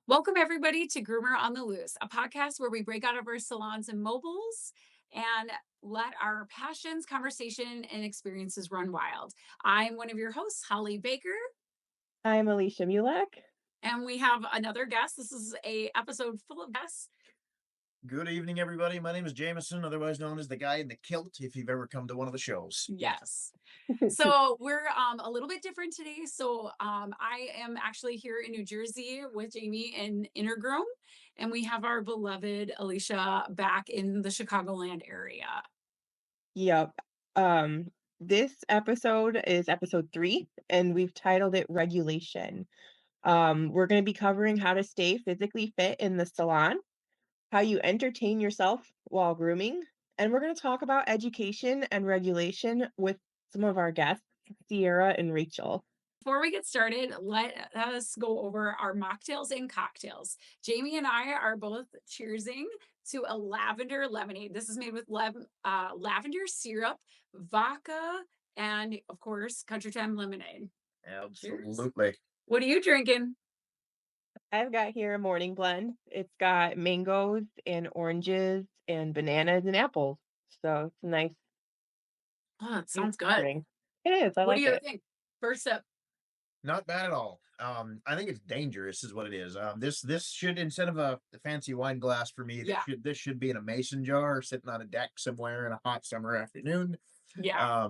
Welcome, everybody, to Groomer on the Loose, a podcast where we break out of our salons and mobiles and let our passions, conversation, and experiences run wild. I'm one of your hosts, Holly Baker, I'm Alicia Mulac. and we have another guest. This is a episode full of guests. Good evening, everybody. My name is Jameson, otherwise known as the guy in the kilt, if you've ever come to one of the shows. Yes. So we're a little bit different today. I am actually here in New Jersey with Jamie in Groom, and we have our beloved Alicia back in the Chicagoland area. Yep. This episode is episode 3, and we've titled it Regulation. We're going to be covering how to stay physically fit in the salon, how you entertain yourself while grooming, and we're going to talk about education and regulation with some of our guests, Sierra and Rachel. Before we get started, let us go over our mocktails and cocktails. Jamie and I are both cheersing to a lavender lemonade. This is made with lavender syrup, vodka, and of course, Country Time lemonade. Cheers. Absolutely. What are you drinking? I've got here a morning blend. It's got mangoes and oranges and bananas and apples. So it's a nice Oh, it sweet sounds good. drink. It is. I What do like you it. think? First sip. Not bad at all. I think it's dangerous, is what it is. This should, instead of a fancy wine glass for me, Yeah. this should be in a mason jar, sitting on a deck somewhere in a hot summer afternoon. Yeah.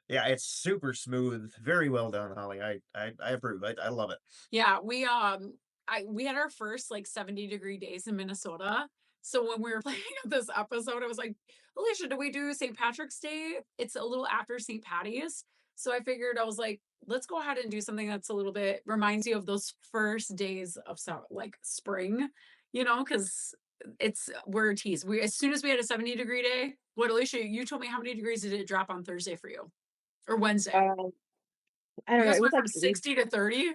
Yeah, it's super smooth, very well done, Holly. I approve. I love it. Yeah, we had our first like 70-degree days in Minnesota. So when we were planning this episode, I was like, Alicia, do we do St. Patrick's Day? It's a little after St. Patty's. So I figured I was like, let's go ahead and do something that's a little bit reminds you of those first days of like spring, because we're a tease. We as soon as we had a 70-degree day, what Alicia, you told me how many degrees did it drop on Thursday for you? Or Wednesday? Um, I You don't know. guys It was went like from 60 to 30?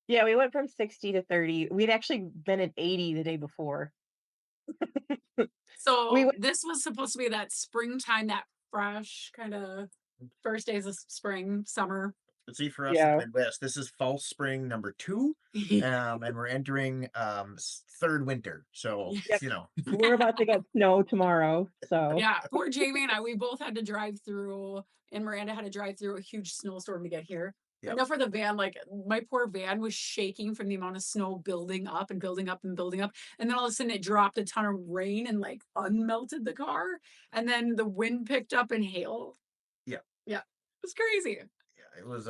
yeah, we went from 60 to 30. We'd actually been at 80 the day before. We So went, this was supposed to be that springtime, that fresh kind of first days of spring, summer. But see, for us in the yeah, Midwest, this is false spring number 2, and we're entering third winter. So yeah, you know, we're about to get snow tomorrow. So Yeah, poor Jamie and I, we both had to drive through, and Miranda had to drive through a huge snowstorm to get here. yep. Enough for the van, like my poor van was shaking from the amount of snow building up and building up and building up. And then all of a sudden it dropped a ton of rain and like unmelted the car. And then the wind picked up and hail. Yeah. Yeah, it was crazy. Yeah, it was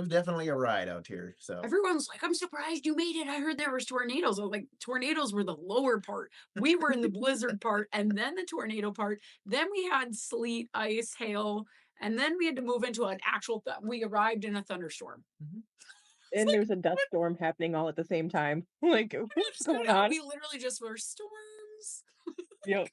definitely a ride out here. So Everyone's like, I'm surprised you made it. I heard there was tornadoes. I was like, tornadoes were the lower part. We were in the blizzard part and then the tornado part. Then we had sleet, ice, hail, and then we had to move into an actual we arrived in a thunderstorm. mhm. It's and like, there's a dust what? storm happening all at the same time. Like, I what's just don't going know. on? We literally just were storms. Yep.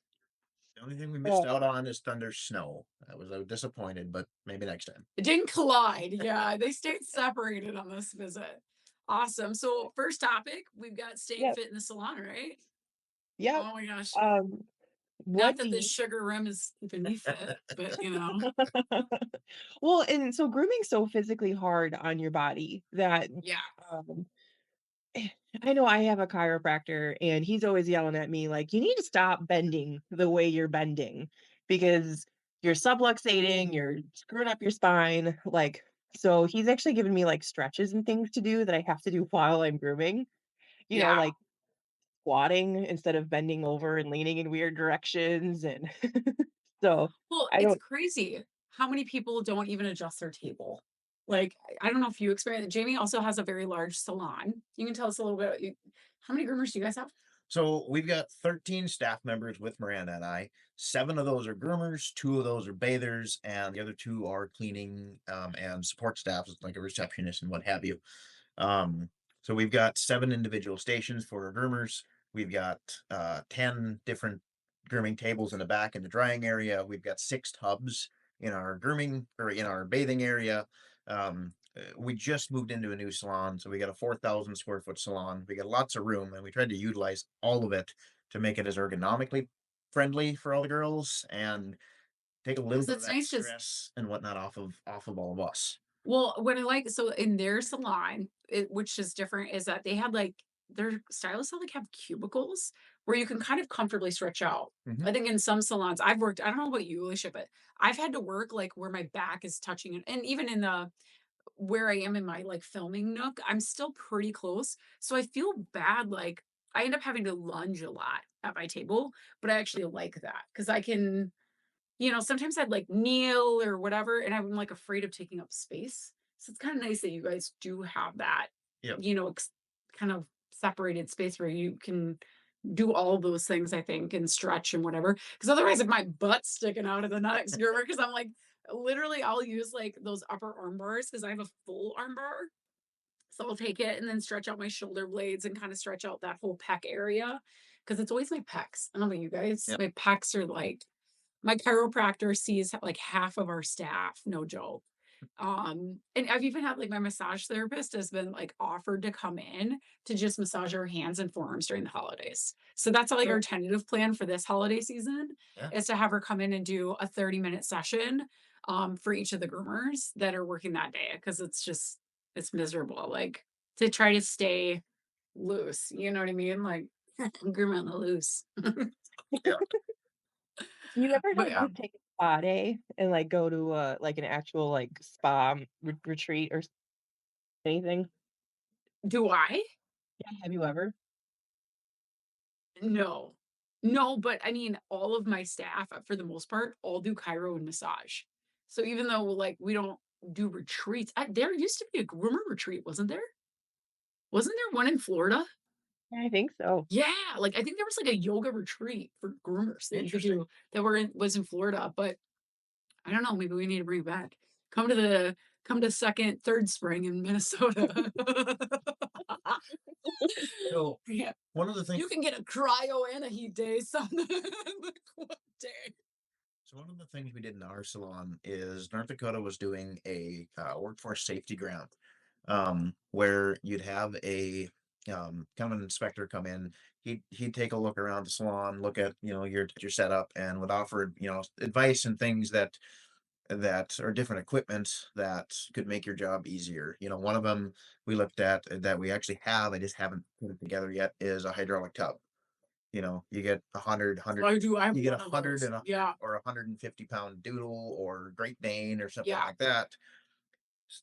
The only thing we missed Oh, out on is thunder snow. I was disappointed, but maybe next time. It didn't collide. Yeah, they stayed separated on this visit. Awesome. So first topic, we've got staying yep. fit in the salon, right? Yep. Oh my gosh. Um, Not what do that this you sugar rim is beneath it, but well, and so grooming's so physically hard on your body that yeah. um I know I have a chiropractor and he's always yelling at me like, "You need to stop bending the way you're bending because you're subluxating, you're screwing up your spine." Like, so he's actually given me like stretches and things to do that I have to do while I'm grooming. Yeah. Like squatting instead of bending over and leaning in weird directions and so Well, I it's don't crazy how many people don't even adjust their table. Like, I don't know if you experience it. Jamie also has a very large salon. You can tell us a little bit. How many groomers do you guys have? So we've got 13 staff members with Miranda and I. 7 of those are groomers, 2 of those are bathers, and the other 2 are cleaning and support staff, like a receptionist and what have you. Um, so we've got 7 individual stations for our groomers. We've got 10 different grooming tables in the back in the drying area. We've got 6 tubs in our grooming or in our bathing area. We just moved into a new salon, so we got a 4,000 square foot salon. We got lots of room, and we tried to utilize all of it to make it as ergonomically friendly for all the girls and take a little Because bit of it's that nice to stress and whatnot off of all of us. well, what I like so in their salon, which is different, is that they had like their stylists like have cubicles where you can kind of comfortably stretch out. Mhm. I think in some salons I've worked, I don't know about you, Alicia, but I've had to work like where my back is touching it. And even in the where I am in my like filming nook, I'm still pretty close. So I feel bad. Like I end up having to lunge a lot at my table, but I actually like that because I can, sometimes I'd like kneel or whatever, and I'm like afraid of taking up space. So it's kind of nice that you guys do have that, Yep. kind of separated space where you can do all those things, I think, and stretch and whatever. Because otherwise, if my butt's sticking out of the next groomer, because I'm like, literally, I'll use like those upper arm bars because I have a full arm bar. So I'll take it and then stretch out my shoulder blades and kind of stretch out that whole pec area because it's always my pecs. I don't know about you guys. Yep. My pecs are like my chiropractor sees like half of our staff, no joke. And I've even had like my massage therapist has been like offered to come in to just massage our hands and forearms during the holidays. So that's like our Sure. tentative plan for this holiday season Yeah. is to have her come in and do a 30-minute session for each of the groomers that are working that day because it's miserable. Like to try to stay loose, you know what I mean? Like groom on the loose. Yeah. You ever But like yeah, just take a spa day and like go to like an actual like spa retreat or anything? do I? Yeah, have you ever? No. No, but I mean, all of my staff, for the most part, all do chiro and massage. So even though like we don't do retreats, there used to be a groomer retreat, wasn't there? Wasn't there one in Florida? I think so. Yeah, like I think there was like a yoga retreat for groomers that you could Interesting. do that was in Florida, but I don't know, maybe we need to bring it back. Come to second, third spring in Minnesota. So Yeah. one of the things You can get a cryo and a heat day some like one day. So one of the things we did in our salon is North Dakota was doing a workforce safety ground, where you'd have a kind of an inspector come in. He'd take a look around the salon, look at your setup, and would offer advice and things that are different equipment that could make your job easier. One of them we looked at that we actually have, I just haven't put it together yet, is a hydraulic tub. You get I do, I have you get a one of hundred those. and a Yeah, or 150-pound doodle or Great Dane or something yeah, like that.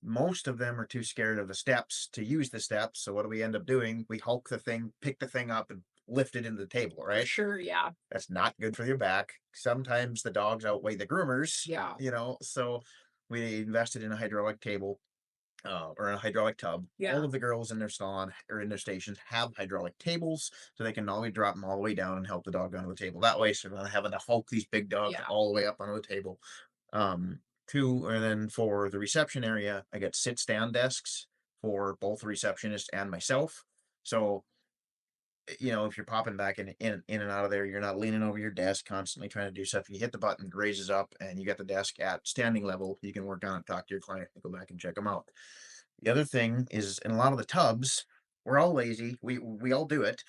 Most of them are too scared of the steps to use the steps. So what do we end up doing? We hulk the thing, pick the thing up, and lift it into the table, for right? sure, yeah, That's not good for your back. Sometimes the dogs outweigh the groomers, yeah, so we invested in a hydraulic table, or a hydraulic tub. All yeah, of the girls in their salon or in their stations have hydraulic tables, so they can not only drop them all the way down and help the dog onto the table. That way, so they're not having to hulk these big dogs yeah, all the way up onto the table. Two, and then for the reception area, I get sit stand desks for both the receptionist and myself. So if you're popping back in and out of there, you're not leaning over your desk constantly trying to do stuff. You hit the button, it raises up, and you get the desk at standing level. You can work on it, talk to your client, and go back and check them out. The other thing is in a lot of the tubs, we're all lazy. We all do it.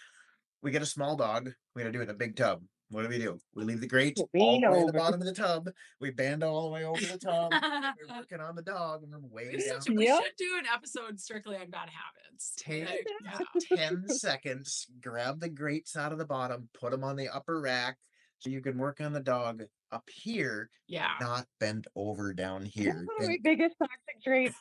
We get a small dog. We gotta do it in a big tub. What do? We leave the grates all Lean the way at the over. bottom of the tub. We bend all the way over the tub. We're working on the dog, and we're way down. we Yep. should do an episode strictly on bad habits. Take Like, yeah, 10 seconds, grab the grates out of the bottom, put them on the upper rack so you can work on the dog up here, yeah, not bent over down That's here. one of my biggest toxic traits.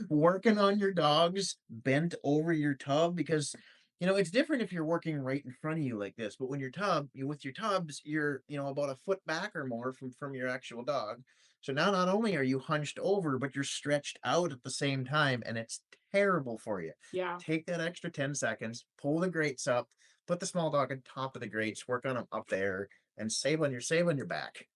Working on your dogs bent over your tub, because it's different if you're working right in front of you like this, but when with your tubs, you're about a foot back or more from your actual dog. So now not only are you hunched over, but you're stretched out at the same time, and it's terrible for you. yeah. Take that extra 10 seconds, pull the grates up, put the small dog on top of the grates, work on them up there, and save on your back.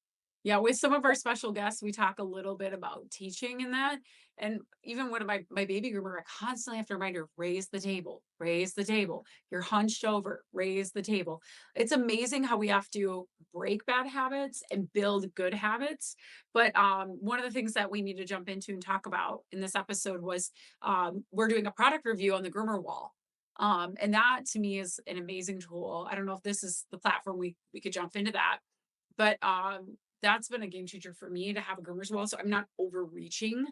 Yeah, with some of our special guests, we talk a little bit about teaching and that. And even one of my baby groomer, I constantly have to remind her, raise the table, raise the table. You're hunched over, raise the table. It's amazing how we have to break bad habits and build good habits. But one of the things that we need to jump into and talk about in this episode was we're doing a product review on the groomer wall. And that to me is an amazing tool. I don't know if this is the platform we could jump into that, but that's been a game changer for me to have a groomer's wall, so I'm not overreaching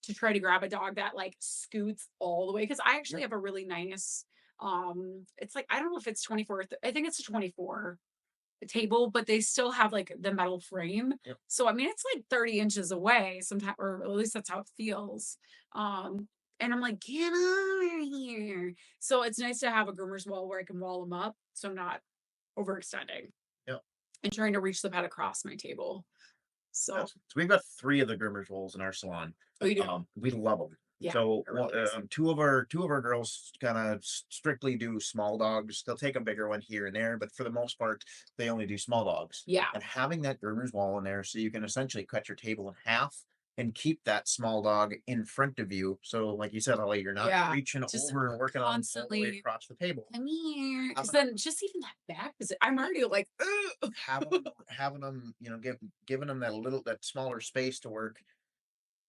to try to grab a dog that like scoots all the way. Cause I actually Yep. have a really nice, it's like, I don't know if it's 24, I think it's a 24 table, but they still have like the metal frame. Yep. So I mean, it's like 30 inches away sometimes, or at least that's how it feels. And I'm like, get over here. So it's nice to have a groomer's wall where I can wall them up, so I'm not overextending Yep. and trying to reach the pet across my table. So, Absolutely. So we've got 3 of the groomers rolls in our salon. oh, you do? We love them. Yeah, So, they're really nice. 2 of our girls kinda strictly do small dogs. They'll take a bigger one here and there, but for the most part, they only do small dogs. Yeah, And having that groomer's wall in there so you can essentially cut your table in half and keep that small dog in front of you. So, like you said, Ollie, you're not yeah. reaching Just over and working on 'em all the way constantly, across the table. come here. Because Having then just even that back visit, I'm already like, ugh. having them, giving them that smaller space to work.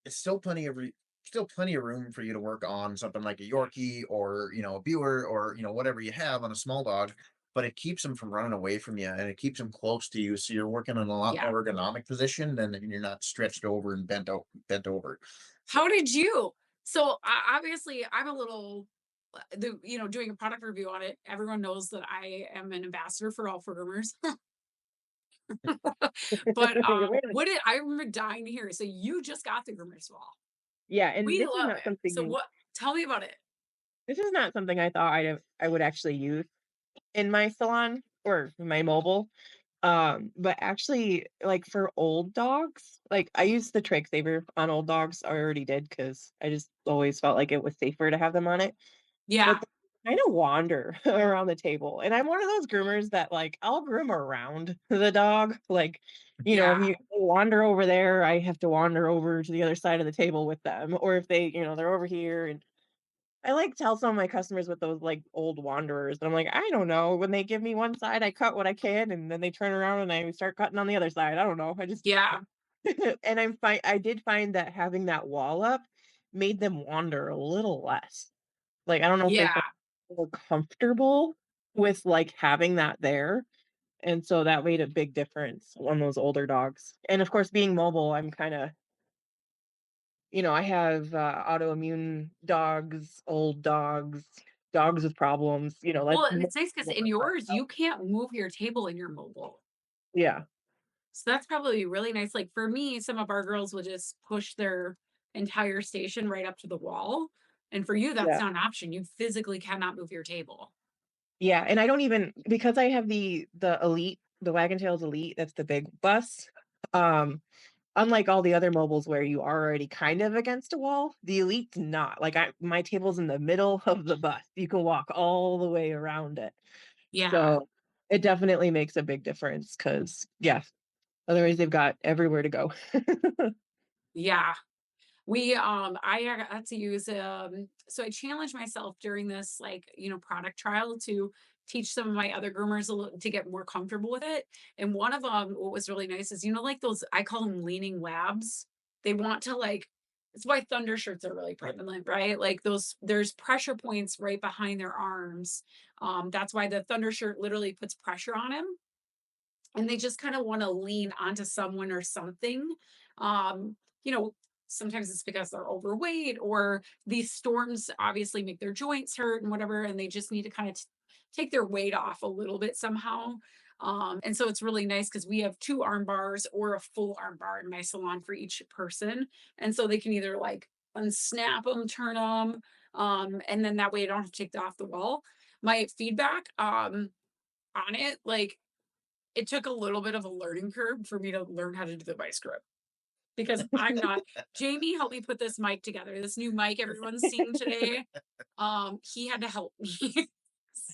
It's still plenty of room for you to work on something like a Yorkie or a Buer or whatever you have on a small dog, but it keeps them from running away from you and it keeps them close to you, so you're working in a lot Yeah. more ergonomic position than you're not stretched over and bent over. How did you? So obviously, I'm a little, doing a product review on it. Everyone knows that I am an ambassador for all for groomers. But Wait a minute. what did I remember dying to hear? So you just got the groomers wall. Yeah, and We this is love not it. So something what? Tell me about it. this is not something I thought I would actually use in my salon or my mobile. But actually, like for old dogs, like I use the Trig Saver on old dogs. I already did because I just always felt like it was safer to have them on it. Yeah, But they kind of wander around the table, and I'm one of those groomers that like I'll groom around the dog. Like, if yeah, you wander over there, I have to wander over to the other side of the table with them, or if they, they're over here and I like tell some of my customers with those, like, old wanderers, and I'm like, "I don't know, when they give me one side, I cut what I can, and then they turn around and I start cutting on the other side, I don't know, I just." yeah, And I did find that having that wall up made them wander a little less. Like, I don't know if they yeah, felt more comfortable with, like, having that there, and so that made a big difference on those older dogs. And, of course, being mobile, I'm kinda I have, autoimmune dogs, old dogs, dogs with problems, like well, and it's nice because in yours, you can't move your table in your mobile. Yeah, So that's probably really nice. Like for me, some of our girls will just push their entire station right up to the wall. And for you, that's yeah, not an option. You physically cannot move your table. yeah, and I don't even because I have the Elite, the Wagon Tails Elite, that's the big bus, um, unlike all the other mobiles where you are already kind of against a wall, the Elite's not, like, my table's in the middle of the bus, you can walk all the way around it, Yeah. so, it definitely makes a big difference. Cause yeah, otherwise they've got everywhere to go. Yeah. I got to use, so I challenged myself during this, like, product trial to teach some of my other groomers a little to get more comfortable with it. And one of them, what was really nice is, like those, I call them leaning labs. They want to like, it's why thunder shirts are really prevalent, right? Like there's pressure points right behind their arms. That's why the thunder shirt literally puts pressure on him and they just kind of want to lean onto someone or something. Um, you know, Sometimes it's because they're overweight or these storms obviously make their joints hurt and whatever, and they just need to kind of take their weight off a little bit somehow. And so it's really nice because we have two arm bars or a full arm bar in my salon for each person. And so they can either like unsnap them, turn them, and then that way I don't have to take that off the wall. My feedback on it, like it took a little bit of a learning curve for me to learn how to do the vice grip because I'm not. Jamie helped me put this mic together. This new mic everyone's seeing today. He had to help me.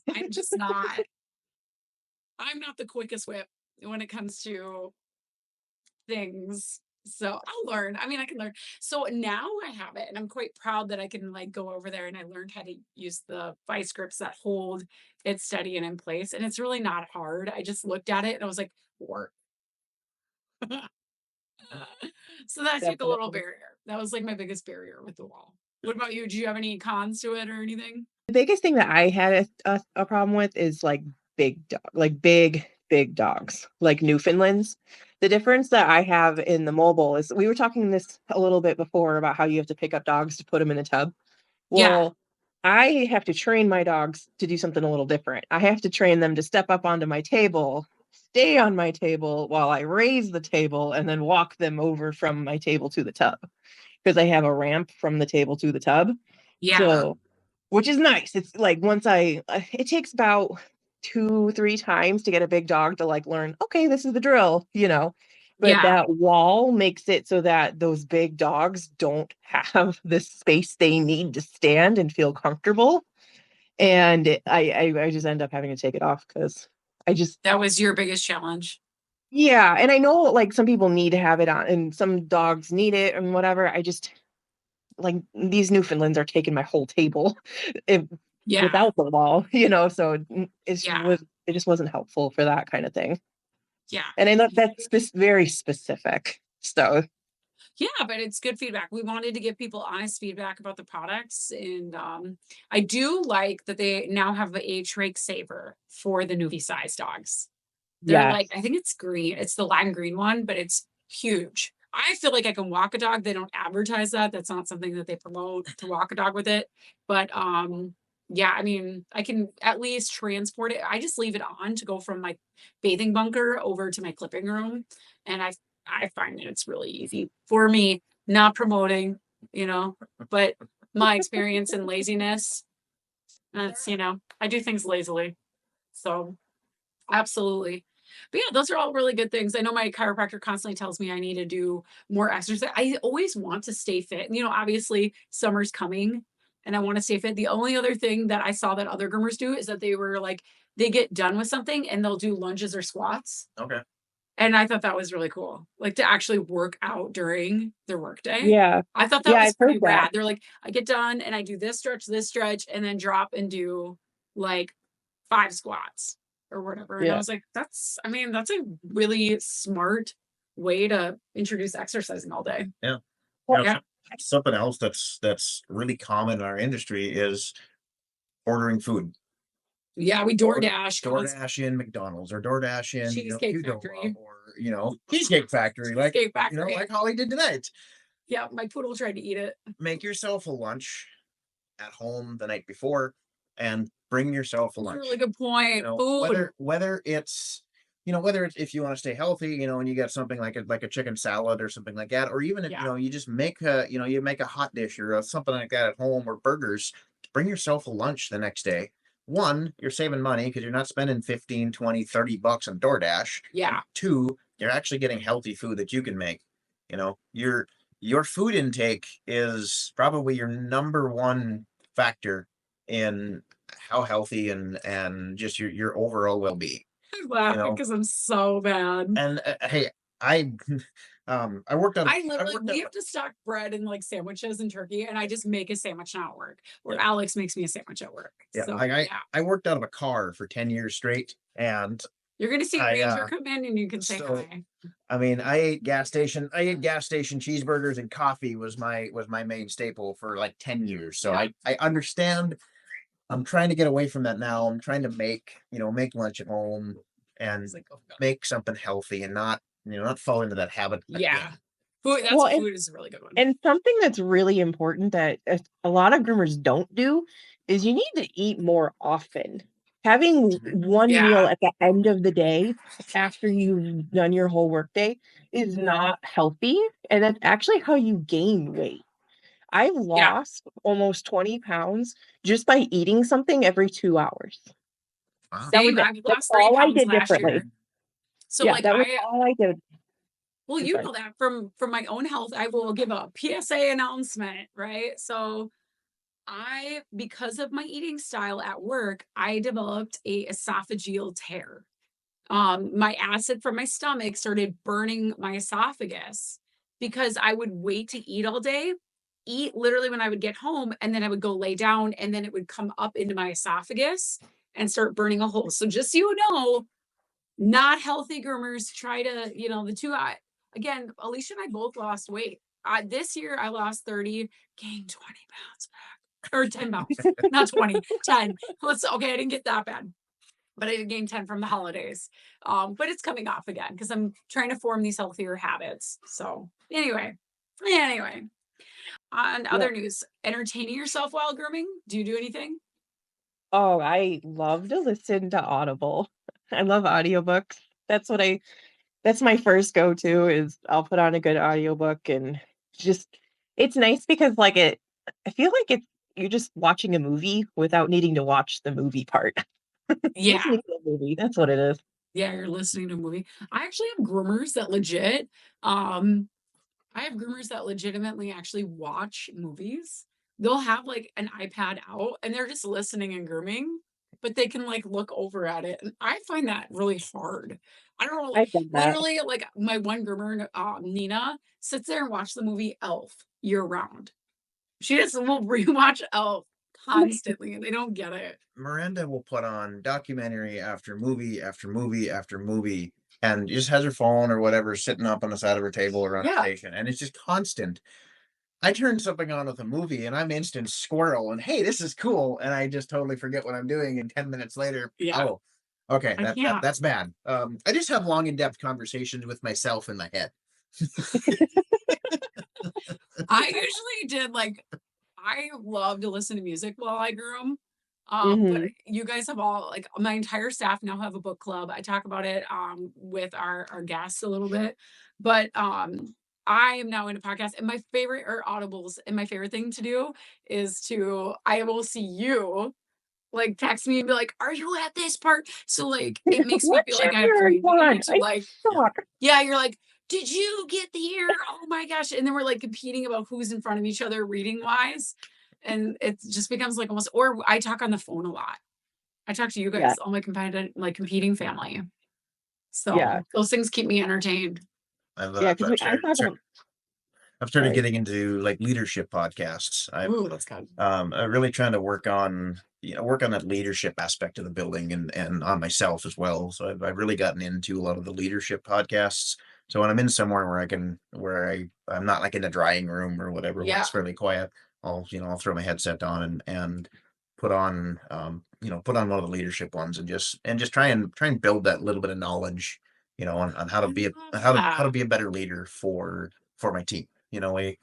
I'm just not. I'm not the quickest whip when it comes to things. So I'll learn. I mean, I can learn. So now I have it, and I'm quite proud that I can like go over there and I learned how to use the vice grips that hold it steady and in place. And it's really not hard. I just looked at it and I was like, work. So that took a little Definitely. barrier. That was like my biggest barrier with the wall. What about you? Do you have any cons to it or anything? The biggest thing that I had a problem with is, like, big dog like, big, big dogs, like Newfoundlands. The difference that I have in the mobile is we were talking this a little bit before about how you have to pick up dogs to put them in a tub. Yeah. Well, I have to train my dogs to do something a little different. I have to train them to step up onto my table, stay on my table while I raise the table, and then walk them over from my table to the tub because I have a ramp from the table to the tub. Yeah. So, which is nice. It's like once it takes about 2, 3 times to get a big dog to like learn, okay, this is the drill, but Yeah. that wall makes it so that those big dogs don't have the space they need to stand and feel comfortable. And I just end up having to take it off because I just, That was your biggest challenge. yeah. And I know like some people need to have it on and some dogs need it and whatever. I just, like, these Newfoundlands are taking my whole table if, Yeah. without the wall, so Yeah. it just wasn't helpful for that kind of thing. Yeah. And I know that's very specific. So Yeah, but it's good feedback. We wanted to give people honest feedback about the products. And I do like that they now have a trach saver for the newbie size dogs. They're yeah, like, I think it's green. It's the lime green one, but it's huge. I feel like I can walk a dog. They don't advertise that. That's not something that they promote to walk a dog with it. But yeah, I mean, I can at least transport it. I just leave it on to go from my bathing bunker over to my clipping room. And I find that it's really easy for me, not promoting, but my experience and laziness. That's, I do things lazily. So absolutely. But yeah, those are all really good things. I know my chiropractor constantly tells me I need to do more exercise. I always want to stay fit. And, obviously summer's coming and I want to stay fit. The only other thing that I saw that other groomers do is that they were like, they get done with something and they'll do lunges or squats. Okay. And I thought that was really cool. Like to actually work out during their workday. yeah, I thought that yeah. was I've heard pretty that. rad. They're like, I get done and I do this stretch, and then drop and do like 5 squats or whatever. And I Yeah. was like, that's a really smart way to introduce exercising all day. Yeah. Well, Yeah. Something else that's really common in our industry is ordering food. Yeah. We DoorDash. DoorDash in McDonald's or DoorDash in Cheesecake Qdoba Factory. or Cheesecake Factory, Cheesecake Factory. like Holly did tonight. Yeah. My poodle tried to eat it. Make yourself a lunch at home the night before and bring yourself a That's a lunch. really good point. Food. Whether it's whether it's if you want to stay healthy, and you get something like a chicken salad or something like that, or even if Yeah. you just make you make a hot dish or something like that at home or burgers, bring yourself a lunch the next day. One, you're saving money because you're not spending 15, 20, 30 bucks on DoorDash. Yeah. Two, you're actually getting healthy food that you can make. Your food intake is probably your number one factor in how healthy and just your overall well-being. I'm laughing because I'm so bad. And hey, I I worked out. I literally, we have to stock bread and like sandwiches and turkey, and I just make a sandwich now at work, or Alex makes me a sandwich at work. Yeah, So, I worked out of a car for 10 years straight, and you're gonna see I, Ranger come in, and you can say so- hi. I mean, I ate gas station cheeseburgers, and coffee was my main staple for like 10 years. So Yeah. I understand. I'm trying to get away from that now. I'm trying to make lunch at home and It's like, oh, God. make something healthy and not fall into that habit. Yeah, again. food. Well, Food is a really good one. And something that's really important that a lot of groomers don't do is you need to eat more often. Having one meal Yeah. at the end of the day after you've done your whole workday is not healthy, and that's actually how you gain weight. I've Yeah. lost almost 20 pounds just by eating something every 2 hours. Wow. That was Same. it. I've That's lost 30 all I pounds did last differently. year. So Yeah, like that was all I did. well, I'm you sorry. know that from my own health, I will give a PSA announcement, right? So because of my eating style at work, I developed a esophageal tear. My acid from my stomach started burning my esophagus because I would wait to eat all day, eat literally when I would get home, and then I would go lay down, and then it would come up into my esophagus and start burning a hole. So just so you know, not healthy groomers try to, the two, again, Alicia and I both lost weight. This year I lost 30, gained 20 pounds back, or 10 pounds, not 20, 10. Okay, I didn't get that bad. but I gained 10 from the holidays. But it's coming off again because I'm trying to form these healthier habits. So anyway, on Yeah. other news, entertaining yourself while grooming. Do you do anything? Oh, I love to listen to Audible. I love audiobooks. That's my first go-to is I'll put on a good audiobook and just it's nice because I feel like it's you're just watching a movie without needing to watch the movie part. Yeah. Listening to a movie, that's what it is. Yeah, you're listening to a movie. I actually have groomers that legit, um, I have groomers that legitimately actually watch movies. They'll have like an iPad out and they're just listening and grooming, but they can like look over at it. And I find that really hard. I don't know, I've done that. literally like my one groomer, Nina, sits there and watch the movie Elf year round. She just will rewatch Elf constantly and they don't get it. Miranda will put on documentary after movie after movie after movie and just has her phone or whatever sitting up on the side of her table or on a Yeah. station, and it's just constant. I turn something on with a movie and I'm instant squirrel and hey, this is cool, and I just totally forget what I'm doing, and 10 minutes later, Yeah. oh, okay, I can't. that's bad. I just have long in-depth conversations with myself in my head. I usually did like I love to listen to music while I groom. But Mhm. you guys have all like my entire staff now have a book club. I talk about it with our guests a little bit. But I am now into podcasts and my favorite are audibles. And my favorite thing to do is I will see you like text me and be like, "Are you at this part?" So like it makes me What feel like I have chapter are you community on? to I like, suck. yeah, you're like, "Did you get here? Oh my gosh." And then we're like competing about who's in front of each other reading wise. And it just becomes like almost, or I talk on the phone a lot. I talk to you Yeah, guys, all my competing family. yeah, So those things keep me entertained. I've, yeah. uh, Because I've I started, talk about I've started sorry. getting into like leadership podcasts. Ooh, that's good. I'm really trying to work on that leadership aspect of the building and on myself as well. So I've really gotten into a lot of the leadership podcasts. So when I'm in somewhere I'm not like in a drying room or whatever where Yeah. it's fairly quiet, I'll throw my headset on and put on put on one of the leadership ones and just try and build that little bit of knowledge, on how to I be love how to that. be a better leader for my team. I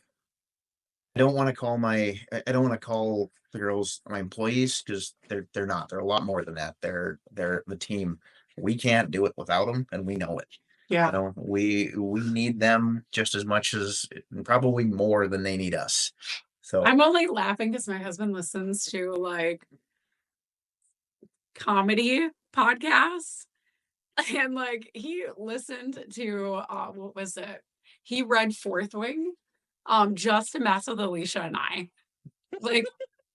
don't want to call I don't want to call the girls my employees because they're not. They're a lot more than that. They're the team. We can't do it without them, and we know it. Yeah. We need them just as much as probably more than they need us. So I'm only laughing because my husband listens to like comedy podcasts. And like he listened to what was it? He read Fourth Wing just to mess with Alicia and I. Like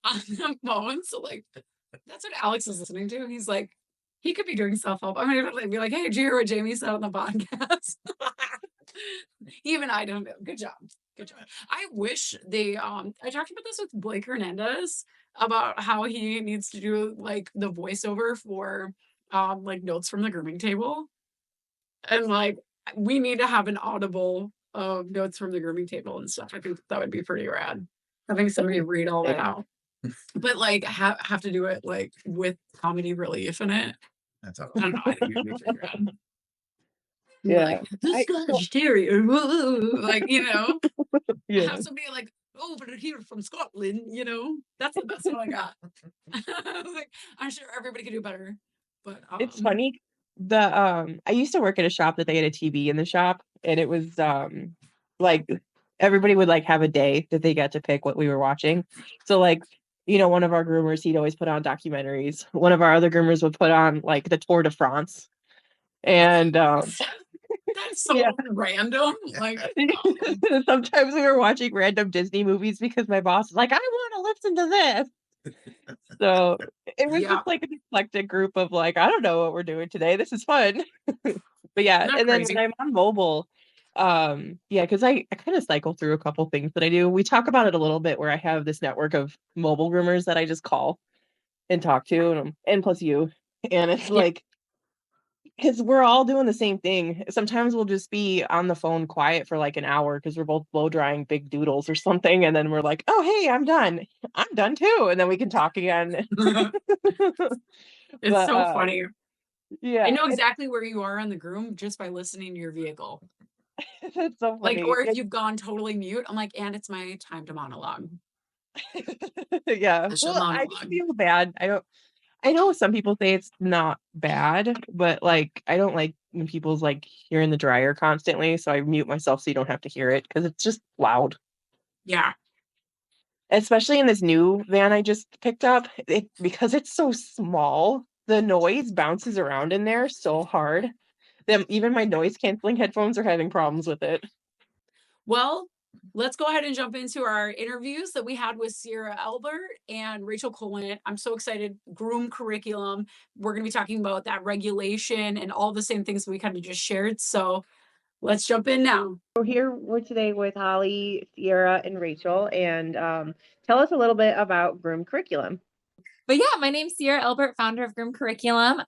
on the phone. So like that's what Alex is listening to. He's like, he could be doing self-help. I'm gonna like, be like, hey, did you hear what Jamie said on the podcast? Even I don't know. Good job. Good job. I wish I talked about this with Blake Hernandez about how he needs to do like the voiceover for like notes from the grooming table. And like we need to have an audible of notes from the grooming table and stuff. I think that would be pretty rad. Having somebody read all that out. But like have to do it like with comedy relief in it. that's all. I don't know. I think it'd be pretty rad. Like Yeah, the I Scottish Terrier, like have yeah. somebody like over here from Scotland. That's the best one I got. Like I'm sure everybody could do better, but It's funny. I used to work at a shop that they had a TV in the shop, and it was like everybody would like have a day that they got to pick what we were watching. So like, one of our groomers, he'd always put on documentaries. One of our other groomers would put on like the Tour de France. And that's yeah. so random. Like, Sometimes we were watching random Disney movies because my boss was like, I want to listen to this. So it was yeah, just like an eclectic group of like, I don't know what we're doing today. This is fun. But yeah, not and then when crazy. I'm on mobile, yeah, because I kind of cycle through a couple things that I do. We talk about it a little bit where I have this network of mobile groomers that I just call and talk to, and plus you. And it's Yeah, like because we're all doing the same thing. Sometimes we'll just be on the phone quiet for like an hour because we're both blow drying big doodles or something, and then we're like, "Oh, hey, I'm done. I'm done too," and then we can talk again. it's But so funny. I Yeah, know exactly where you are on the Groom just by listening to your vehicle. that's so Like, funny. or if you've gone totally mute, I'm like, "And it's my time to monologue." Yeah. I shall Well, I just monologue. feel bad. I know some people say it's not bad, but, like, I don't like when people's, like, hearing the dryer constantly, so I mute myself so you don't have to hear it because it's just loud. Yeah. Especially in this new van I just picked up, because it's so small, the noise bounces around in there so hard that even my noise canceling headphones are having problems with it. Well, let's go ahead and jump into our interviews that we had with Sierra Elbert and Rachel Colant. I'm so excited. Groom curriculum. We're going to be talking about that regulation and all the same things we kind of just shared. So let's jump in now. So here we're today with Holly, Sierra, and Rachel, and tell us a little bit about Groom curriculum. But yeah, my name's Sierra Elbert, founder of Groom Curriculum.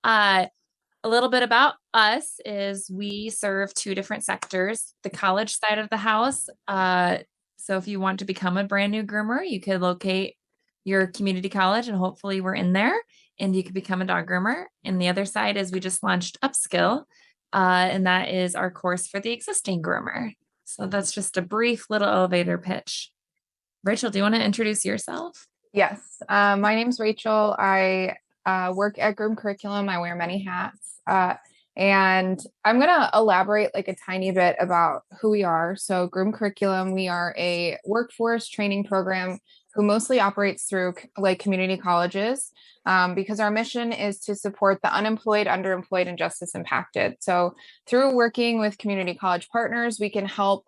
A little bit about us is we serve two different sectors, the college side of the house. So if you want to become a brand new groomer, you could locate your community college and hopefully we're in there and you could become a dog groomer. And the other side is we just launched Upskill, and that is our course for the existing groomer. So that's just a brief little elevator pitch. Rachel, do you want to introduce yourself? Yes. My name's Rachel. I work at Groom Curriculum. I wear many hats. And I'm going to elaborate like a tiny bit about who we are. So, Groom Curriculum, we are a workforce training program who mostly operates through like community colleges, because our mission is to support the unemployed, underemployed, and justice impacted. So, through working with community college partners, we can help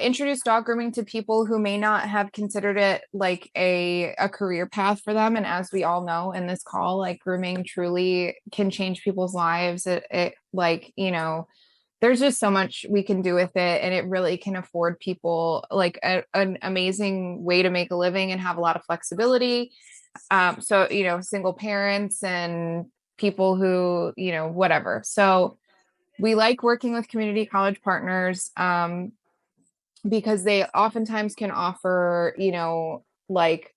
introduce dog grooming to people who may not have considered it like a career path for them. And as we all know in this call, like grooming truly can change people's lives. It like, there's just so much we can do with it. And it really can afford people like an amazing way to make a living and have a lot of flexibility. So, single parents and people who, whatever. So we like working with community college partners. Because they oftentimes can offer, like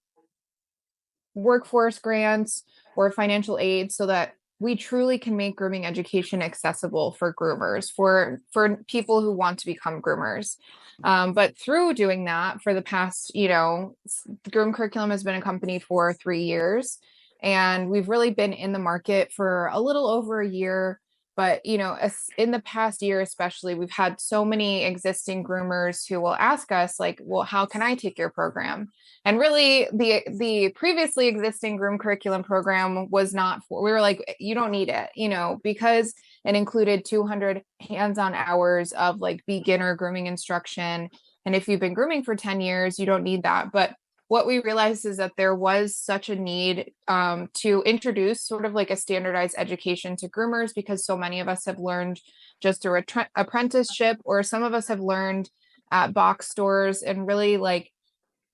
workforce grants or financial aid so that we truly can make grooming education accessible for groomers, for people who want to become groomers. But through doing that for the past, Groom Curriculum has been a company for 3 years, and we've really been in the market for a little over a year. But in the past year especially, we've had so many existing groomers who will ask us like, well, how can I take your program? And really, the previously existing Groom Curriculum program was not for, we were like, you don't need it, because it included 200 hands-on hours of like beginner grooming instruction. And if you've been grooming for 10 years, you don't need that. But what we realized is that there was such a need to introduce sort of like a standardized education to groomers, because so many of us have learned just a apprenticeship, or some of us have learned at box stores, and really like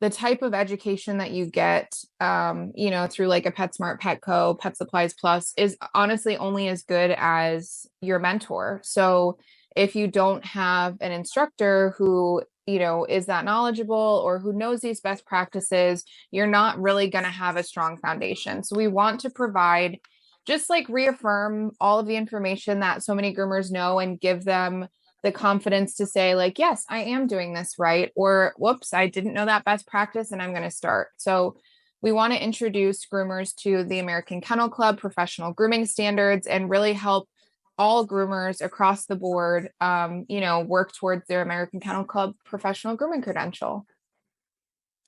the type of education that you get, through like a PetSmart, Petco, Pet Supplies Plus is honestly only as good as your mentor. So if you don't have an instructor who, is that knowledgeable or who knows these best practices, you're not really going to have a strong foundation. So we want to provide, just like reaffirm all of the information that so many groomers know and give them the confidence to say like, yes, I am doing this right, or whoops, I didn't know that best practice and I'm going to start. So we want to introduce groomers to the American Kennel Club professional grooming standards and really help all groomers across the board, work towards their American Kennel Club professional grooming credential.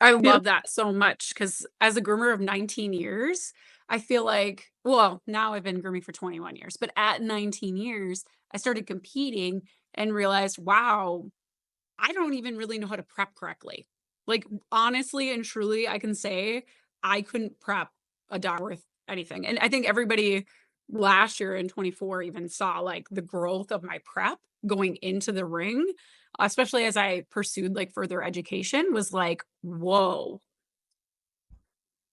I love that so much because as a groomer of 19 years, I feel like, well, now I've been grooming for 21 years, but at 19 years, I started competing and realized, wow, I don't even really know how to prep correctly. Like, honestly and truly, I can say I couldn't prep a dog worth anything. And I think everybody last year in 24 even saw like the growth of my prep going into the ring, especially as I pursued like further education, was like, whoa.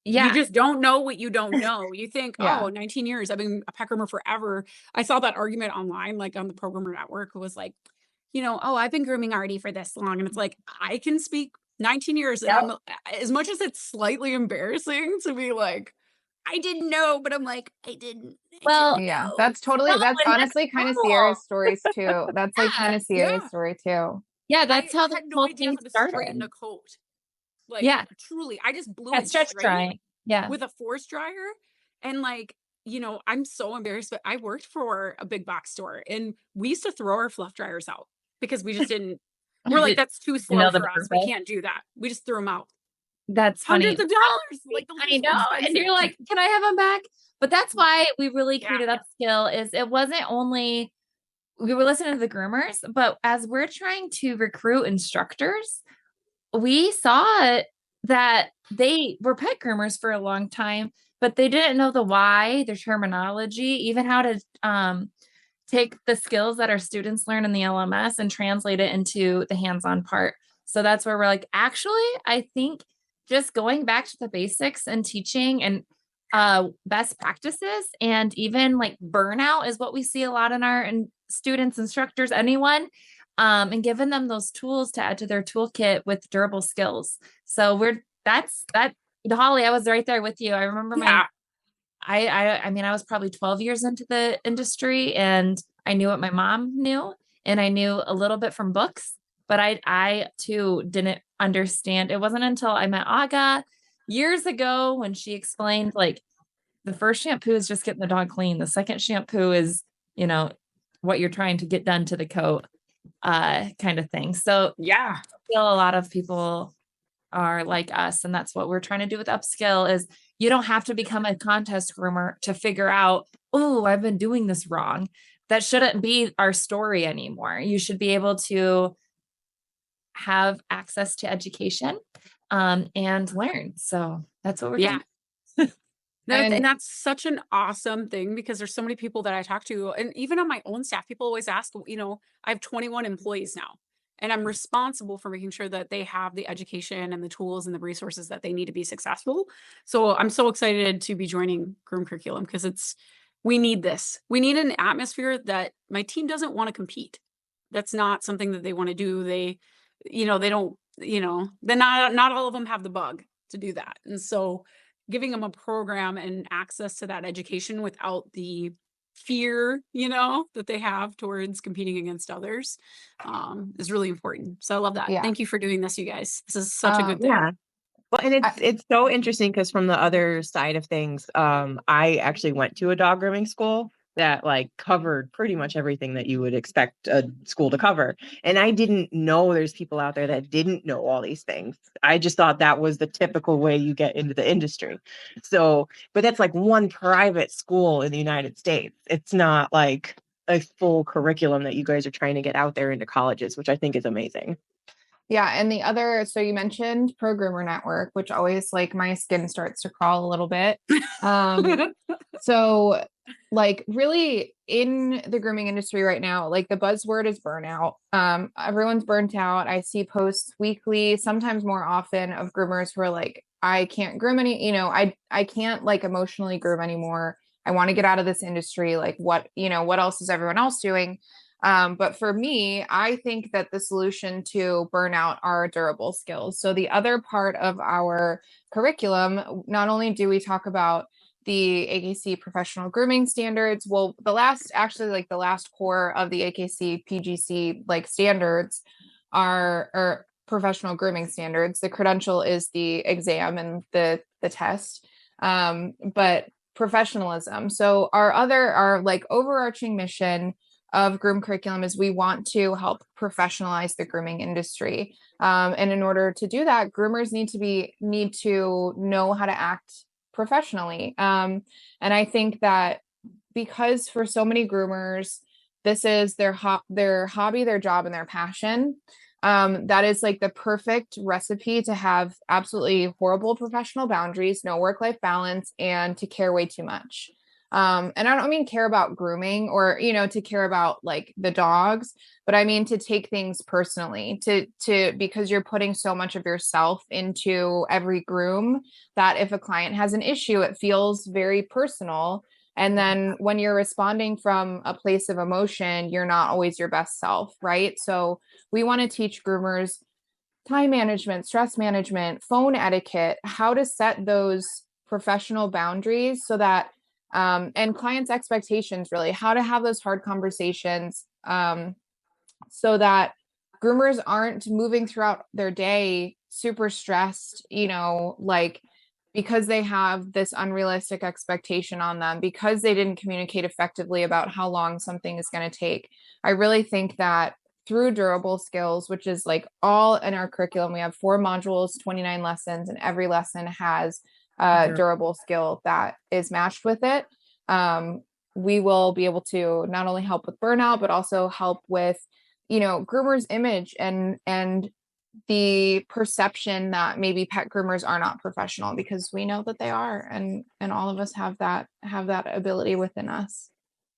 You Yeah. just don't know what you don't know. You think, Yeah. oh, 19 years, I've been a pet groomer forever. I saw that argument online, like on the Programmer Network, it was like, oh, I've been grooming already for this long. And it's like, I can speak 19 years. And Yep. as much as it's slightly embarrassing to be like, I didn't know, but I'm like, I didn't Well, Yeah, No. that's no, that's and that's honestly kind of normal. Sierra's stories too. That's like kind Yeah. of Sierra's Yeah. story too. Yeah, I that's how the had no whole idea thing how to straighten started. a coat. Like, Yeah. truly, I just blew Yeah, it stretch straight drying. Yeah. with a force dryer. And like, I'm so embarrassed, but I worked for a big box store and we used to throw our fluff dryers out because we just didn't, we're like, Did that's too you slow know the for us. We purpose? can't do that. We just threw them out. That's Hundreds funny. of dollars. Like, those are I so know. And expensive. you're like, can I have them back? But that's why we really Yeah. created upskill is it wasn't only we were listening to the groomers, but as we're trying to recruit instructors, we saw that they were pet groomers for a long time, but they didn't know the why, their terminology, even how to take the skills that our students learn in the LMS and translate it into the hands-on part. So that's where we're like, actually, I think just going back to the basics and teaching and best practices and even like burnout is what we see a lot in our students, instructors, anyone, and giving them those tools to add to their toolkit with durable skills. So that's Holly, I was right there with you. I remember Yeah. I mean, I was probably 12 years into the industry and I knew what my mom knew and I knew a little bit from books, but I too didn't understand. It wasn't until I met Aga years ago when she explained like the first shampoo is just getting the dog clean. The second shampoo is, what you're trying to get done to the coat, kind of thing. So Yeah. I feel a lot of people are like us. And that's what we're trying to do with upskill is you don't have to become a contest groomer to figure out, oh, I've been doing this wrong. That shouldn't be our story anymore. You should be able to have access to education and learn. So that's what we're Yeah. doing. And that's such an awesome thing because there's so many people that I talk to, and even on my own staff, people always ask, I have 21 employees now, and I'm responsible for making sure that they have the education and the tools and the resources that they need to be successful. So I'm so excited to be joining Groom Curriculum because we need this. We need an atmosphere that my team doesn't want to compete. That's not something that they want to do. They don't, they're not all of them have the bug to do that. And so giving them a program and access to that education without the fear, that they have towards competing against others, is really important. So I love that. Yeah. Thank you for doing this, you guys. This is such a good thing. Yeah. Well, and it's so interesting because from the other side of things, I actually went to a dog grooming school that like covered pretty much everything that you would expect a school to cover. And I didn't know there's people out there that didn't know all these things. I just thought that was the typical way you get into the industry. So, but that's like one private school in the United States. It's not like a full curriculum that you guys are trying to get out there into colleges, which I think is amazing. Yeah. And the other, so you mentioned Programmer Network, which always like my skin starts to crawl a little bit. So like really in the grooming industry right now, like the buzzword is burnout. Everyone's burnt out. I see posts weekly, sometimes more often of groomers who are like, I can't groom I can't like emotionally groom anymore. I want to get out of this industry. Like what else is everyone else doing? But for me, I think that the solution to burnout are durable skills. So the other part of our curriculum, not only do we talk about the AKC professional grooming standards, well, the last core of the AKC PGC like standards are professional grooming standards. The credential is the exam and the test. But professionalism. So our like overarching mission of Groom Curriculum is we want to help professionalize the grooming industry. And in order to do that, groomers need to know how to act professionally. And I think that because for so many groomers, this is their hobby, their job, and their passion. That is like the perfect recipe to have absolutely horrible professional boundaries, no work-life balance, and to care way too much. And I don't mean care about grooming or, to care about like the dogs, but I mean to take things personally because you're putting so much of yourself into every groom that if a client has an issue, it feels very personal. And then when you're responding from a place of emotion, you're not always your best self, right? So we want to teach groomers time management, stress management, phone etiquette, how to set those professional boundaries so that and clients' expectations, really, how to have those hard conversations so that groomers aren't moving throughout their day super stressed, like because they have this unrealistic expectation on them, because they didn't communicate effectively about how long something is going to take. I really think that through durable skills, which is like all in our curriculum, we have 4 modules, 29 lessons, and every lesson has a durable skill that is matched with it. We will be able to not only help with burnout, but also help with, groomers' image and the perception that maybe pet groomers are not professional, because we know that they are, and all of us have that ability within us.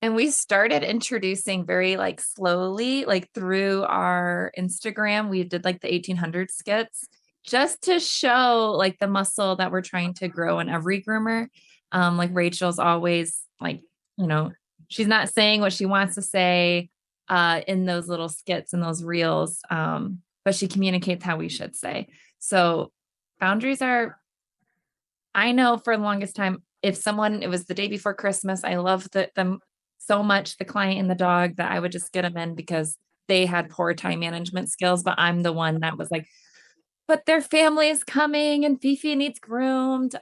And we started introducing very like slowly, like through our Instagram, we did like the 1800 skits just to show like the muscle that we're trying to grow in every groomer. Like Rachel's always like, she's not saying what she wants to say in those little skits and those reels. But she communicates how we should say. So boundaries are, I know for the longest time, if someone, it was the day before Christmas, I loved them so much, the client and the dog, that I would just get them in because they had poor time management skills. But I'm the one that was like, but their family is coming and Fifi needs groomed.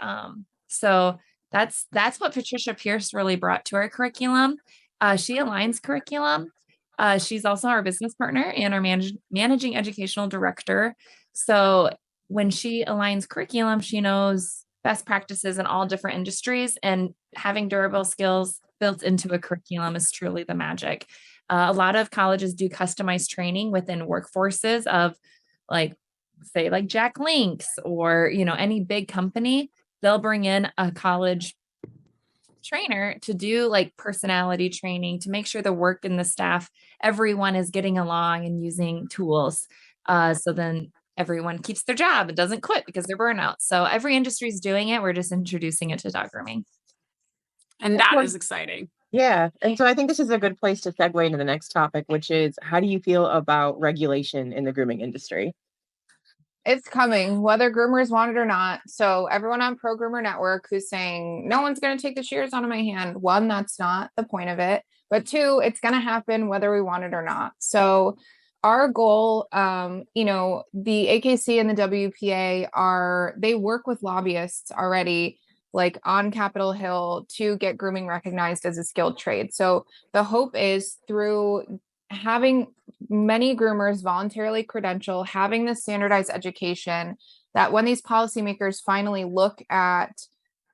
So that's what Patricia Pierce really brought to our curriculum. She aligns curriculum. She's also our business partner and our managing educational director. So when she aligns curriculum, she knows best practices in all different industries, and having durable skills built into a curriculum is truly the magic. A lot of colleges do customized training within workforces of like, say like Jack Links or, any big company. They'll bring in a college trainer to do like personality training to make sure the work and the staff, everyone is getting along and using tools. So then everyone keeps their job and doesn't quit because they're burnout. So every industry is doing it. We're just introducing it to dog grooming. And that is exciting. Yeah. And so I think this is a good place to segue into the next topic, which is, how do you feel about regulation in the grooming industry? It's coming, whether groomers want it or not. So everyone on Pro Groomer Network who's saying no one's going to take the shears out of my hand, 1, that's not the point of it. But 2, it's going to happen whether we want it or not. So our goal, the AKC and the WPA they work with lobbyists already, like on Capitol Hill, to get grooming recognized as a skilled trade. So the hope is through having many groomers voluntarily credential, having this standardized education, that when these policymakers finally look at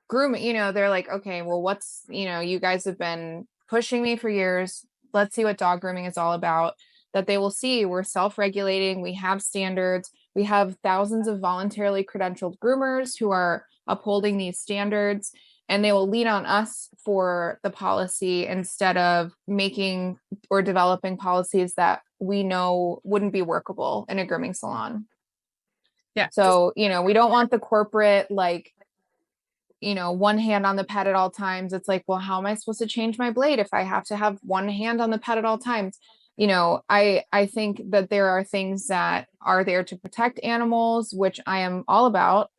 grooming, they're like, okay, well, what's, you guys have been pushing me for years. Let's see what dog grooming is all about. That they will see we're self-regulating, we have standards, we have thousands of voluntarily credentialed groomers who are upholding these standards, and they will lean on us for the policy instead of making or developing policies that we know wouldn't be workable in a grooming salon. Yeah. So, we don't want the corporate, like, one hand on the pet at all times. It's like, well, how am I supposed to change my blade if I have to have one hand on the pet at all times? I think that there are things that are there to protect animals, which I am all about.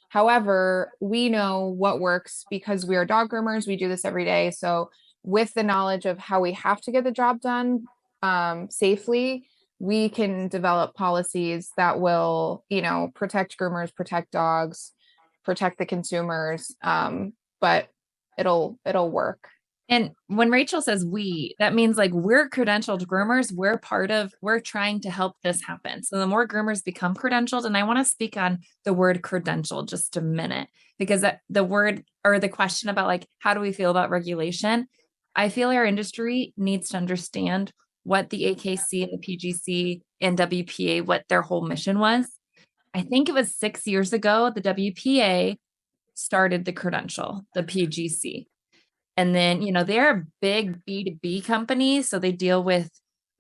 However, we know what works because we are dog groomers. We do this every day. So with the knowledge of how we have to get the job done safely, we can develop policies that will, protect groomers, protect dogs, protect the consumers. But it'll work. And when Rachel says we, that means like we're credentialed groomers. We're trying to help this happen. So the more groomers become credentialed, and I want to speak on the word credentialed just a minute, because the word or the question about like, how do we feel about regulation? I feel our industry needs to understand what the AKC and the PGC and WPA, what their whole mission was. I think it was 6 years ago, the WPA started the credential, the PGC. And then, they're a big B2B company. So they deal with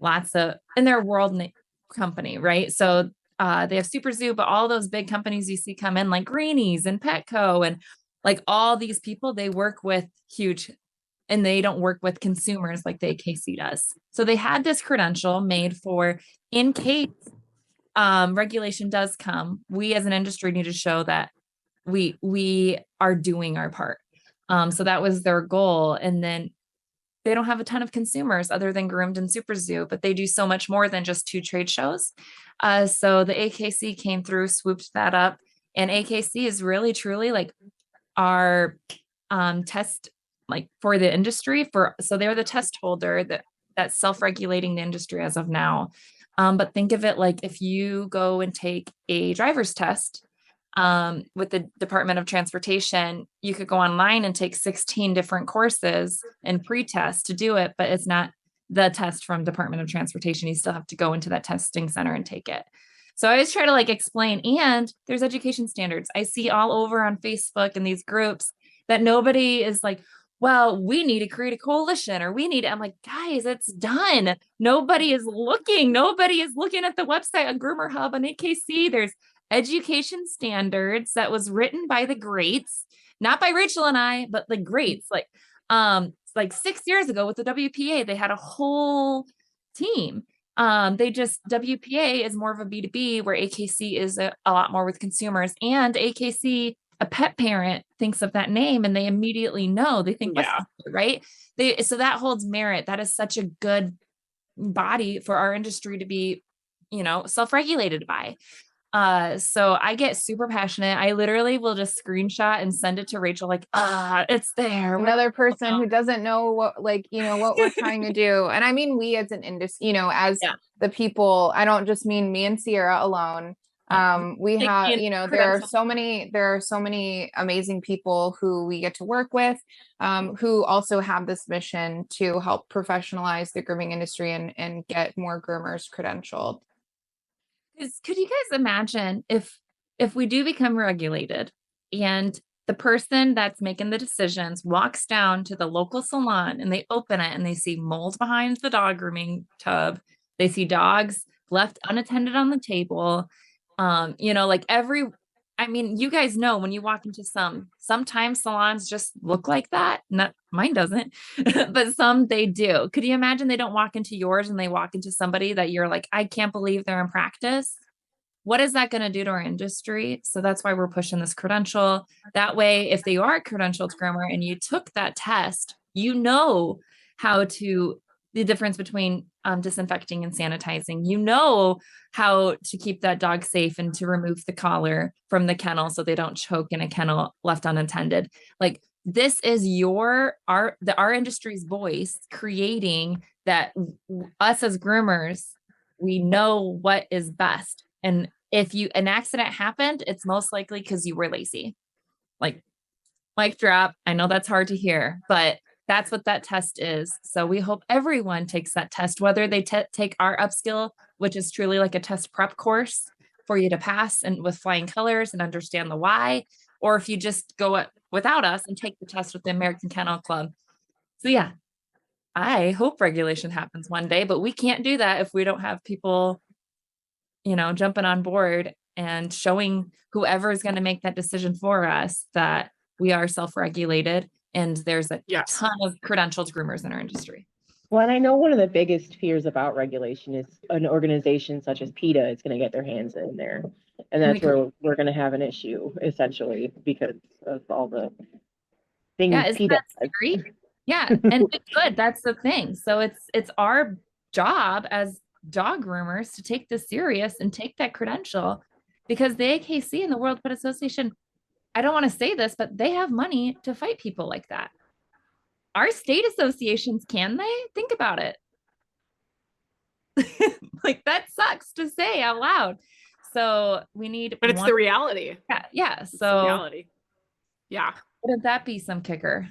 and they're a world company, right? So they have Super Zoo, but all those big companies you see come in like Greenies and Petco and like all these people, they work with huge, and they don't work with consumers like the AKC does. So they had this credential made for in case regulation does come, we as an industry need to show that we are doing our part. So that was their goal. And then they don't have a ton of consumers other than Groomed and Super Zoo, but they do so much more than just 2 trade shows. So the AKC came through, swooped that up, and AKC is really truly like our test, like for the industry. So they're the test holder that's self-regulating the industry as of now. But think of it like if you go and take a driver's test with the Department of Transportation, you could go online and take 16 different courses and pre-test to do it, but it's not the test from Department of Transportation. You still have to go into that testing center and take it. So I always try to like explain, and there's education standards. I see all over on Facebook and these groups that nobody is like, well, we need to create a coalition or I'm like, guys, it's done. Nobody is looking. Nobody is looking at the website on Groomer Hub on AKC. There's education standards that was written by the greats, not by Rachel and I, but the greats. Like 6 years ago with the WPA, they had a whole team. WPA is more of a B2B, where AKC is a lot more with consumers. And AKC, a pet parent thinks of that name and they immediately know. They think, right? So that holds merit. That is such a good body for our industry to be, self-regulated by. So I get super passionate. I literally will just screenshot and send it to Rachel, like, it's there. Another person who doesn't know what, what we're trying to do. And I mean, we as an industry, as the people, I don't just mean me and Sierra alone. We have, there are so many amazing people who we get to work with, who also have this mission to help professionalize the grooming industry and get more groomers credentialed. Could you guys imagine if we do become regulated and the person that's making the decisions walks down to the local salon and they open it and they see mold behind the dog grooming tub, they see dogs left unattended on the table, you guys know when you walk into sometimes salons just look like that. Not mine doesn't, but some they do. Could you imagine they don't walk into yours and they walk into somebody that you're like, I can't believe they're in practice? What is that going to do to our industry? So that's why we're pushing this credential. That way, if they are a credentialed groomer and you took that test, the difference between disinfecting and sanitizing, how to keep that dog safe and to remove the collar from the kennel so they don't choke in a kennel left unattended. Like, this is our industry's voice creating that. Us as groomers, we know what is best. And if an accident happened, it's most likely because you were lazy. Like, mic drop. I know that's hard to hear, but that's what that test is. So we hope everyone takes that test, whether they take our upskill, which is truly like a test prep course for you to pass and with flying colors and understand the why, or if you just go without us and take the test with the American Kennel Club. So yeah, I hope regulation happens one day, but we can't do that if we don't have people, jumping on board and showing whoever is going to make that decision for us that we are self-regulated. And there's a ton of credentialed groomers in our industry. Well, and I know one of the biggest fears about regulation is an organization such as PETA is going to get their hands in there. And that's where we're going to have an issue, essentially, because of all the things PETA does. Yeah, and it's good. That's the thing. So it's our job as dog groomers to take this serious and take that credential, because the AKC and the World Pet Association, I don't want to say this, but they have money to fight people like that. Our state associations, can they? Think about it. Like, that sucks to say out loud. So we need, but it's the reality. Yeah. So reality. Yeah. Wouldn't that be some kicker?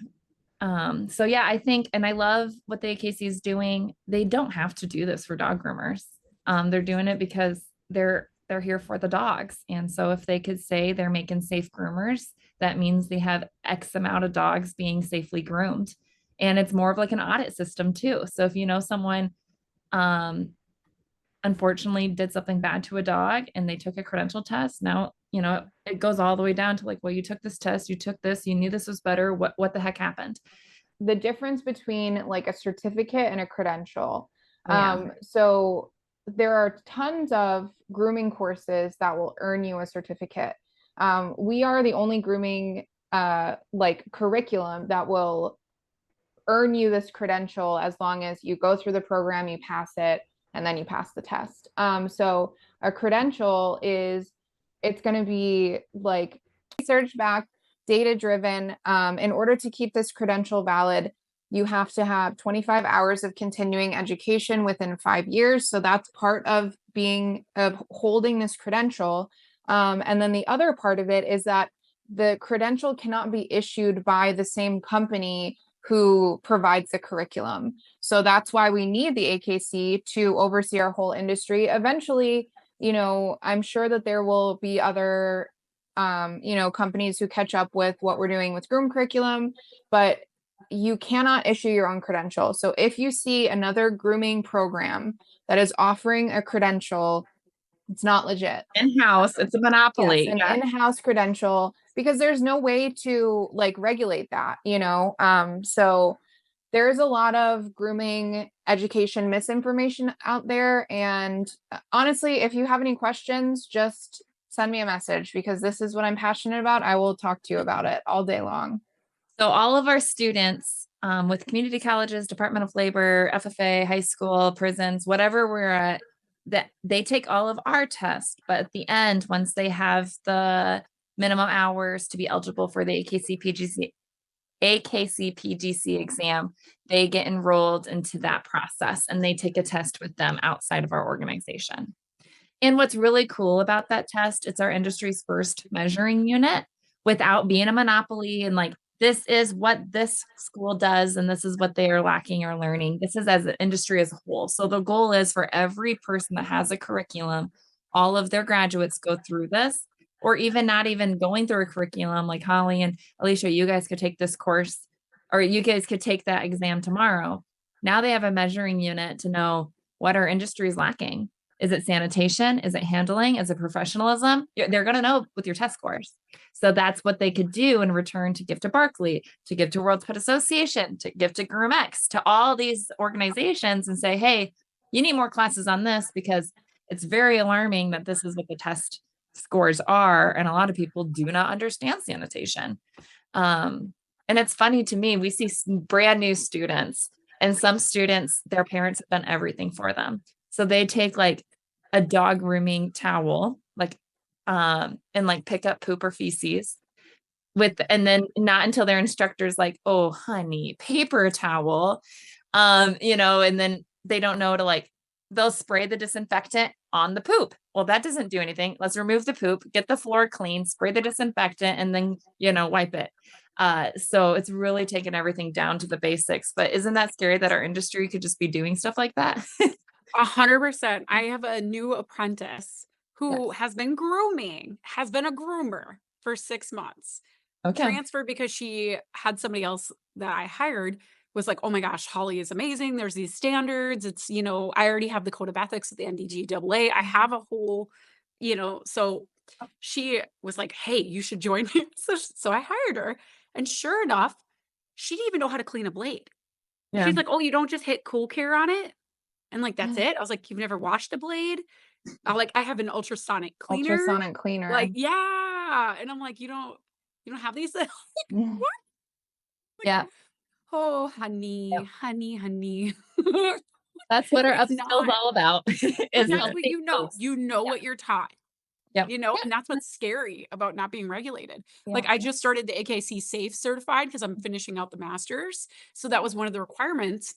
So yeah, I think, and I love what the AKC is doing. They don't have to do this for dog groomers. They're doing it because they're here for the dogs. And so if they could say they're making safe groomers, that means they have X amount of dogs being safely groomed. And it's more of like an audit system too. So if someone, unfortunately did something bad to a dog and they took a credential test, now, it goes all the way down to like, well, you took this test, you took this, you knew this was better. What the heck happened? The difference between like a certificate and a credential. Yeah. So there are tons of grooming courses that will earn you a certificate. We are the only grooming like curriculum that will earn you this credential as long as you go through the program, you pass it, and then you pass the test. So a credential is, it's going to be like research back, data driven. In order to keep this credential valid, you have to have 25 hours of continuing education within 5 years. So that's part of holding this credential. And then the other part of it is that the credential cannot be issued by the same company who provides the curriculum. So that's why we need the AKC to oversee our whole industry. Eventually, I'm sure that there will be other, companies who catch up with what we're doing with Groom curriculum, but you cannot issue your own credential. So if you see another grooming program that is offering a credential, it's not legit. In-house, it's a monopoly. Yes, an in-house credential, because there's no way to like regulate that, so there's a lot of grooming education misinformation out there. And honestly, if you have any questions, just send me a message, because this is what I'm passionate about. I will talk to you about it all day long. So all of our students with community colleges, Department of Labor, FFA, high school, prisons, whatever we're at, that they take all of our tests, but at the end, once they have the minimum hours to be eligible for the AKCPGC exam, they get enrolled into that process and they take a test with them outside of our organization. And what's really cool about that test, it's our industry's first measuring unit without being a monopoly and like, this is what this school does, and this is what they are lacking or learning. This is as an industry as a whole. So the goal is for every person that has a curriculum, all of their graduates go through this, or even not even going through a curriculum, like Holly and Alicia, you guys could take this course, or you guys could take that exam tomorrow. Now they have a measuring unit to know what our industry is lacking. Is it sanitation? Is it handling? Is it professionalism? They're going to know with your test scores. So that's what they could do in return to give to Barkley, to give to World's Pet Association, to give to Groom X, to all these organizations and say, hey, you need more classes on this, because it's very alarming that this is what the test scores are. And a lot of people do not understand sanitation. And it's funny to me, we see brand new students, and some students, their parents have done everything for them. So they take like a dog grooming towel, like, and like pick up poop or feces and then not until their instructor's like, oh, honey, paper towel, and then they don't know to like, they'll spray the disinfectant on the poop. Well, that doesn't do anything. Let's remove the poop, get the floor clean, spray the disinfectant, and then, wipe it. So it's really taken everything down to the basics. But isn't that scary that our industry could just be doing stuff like that? 100%. I have a new apprentice who has been a groomer for 6 months. Okay. Transferred because she had somebody else that I hired was like, oh my gosh, Holly is amazing. There's these standards. It's, I already have the code of ethics at the NDGAA. I have a whole, so she was like, hey, you should join me. So I hired her. And sure enough, she didn't even know how to clean a blade. Yeah. She's like, oh, you don't just hit Cool Care on it? And like, that's it. I was like, you've never washed a blade? I have an ultrasonic cleaner. Like, yeah. And I'm like, you don't have these? What? Yeah. Oh, honey. That's what our upskill is all about. That's what you know what you're taught. Yep. And that's what's scary about not being regulated. Yeah. Like I just started the AKC Safe certified because I'm finishing out the master's. So that was one of the requirements.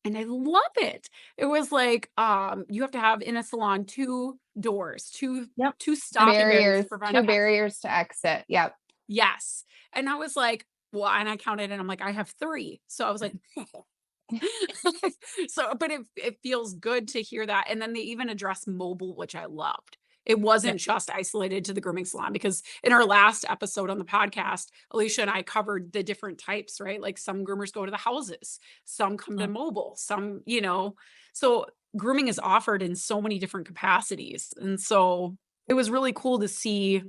And I love it. It was like, you have to have in a salon 2 doors, two stopping barriers, 2 barriers to exit. Yep. Yes. And I was like, well, and I counted and I'm like, I have 3. So I was like, but it feels good to hear that. And then they even address mobile, which I loved. It wasn't just isolated to the grooming salon, because in our last episode on the podcast, Alicia and I covered the different types, right? Like some groomers go to the houses, some come to mobile, some, so grooming is offered in so many different capacities. And so it was really cool to see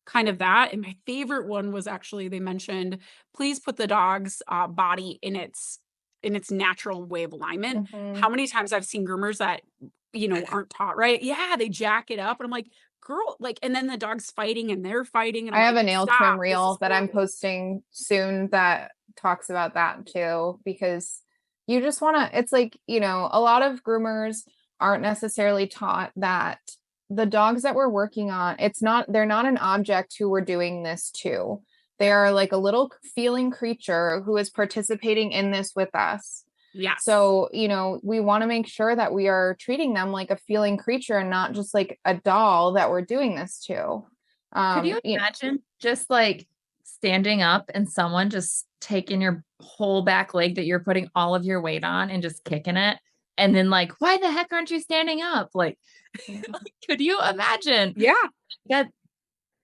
kind of that. And my favorite one was actually, they mentioned, please put the dog's body in its natural way of alignment. Mm-hmm. How many times I've seen groomers that, aren't taught right. Yeah. They jack it up. And I'm like, girl, like, and then the dog's fighting and they're fighting. And I I'm have like, a nail stop, trim this is reel that I'm horrible. posting soon that talks about that too, because you just want to, it's like, you know, a lot of groomers aren't necessarily taught that the dogs that we're working on, they're not an object who we're doing this to. They are like a little feeling creature who is participating in this with us. Yes. So, you know, we want to make sure that we are treating them like a feeling creature and not just like a doll that we're doing this to. Could you imagine just like standing up and someone just taking your whole back leg that you're putting all of your weight on and just kicking it? And then like, why the heck aren't you standing up? Like, could you imagine? Yeah.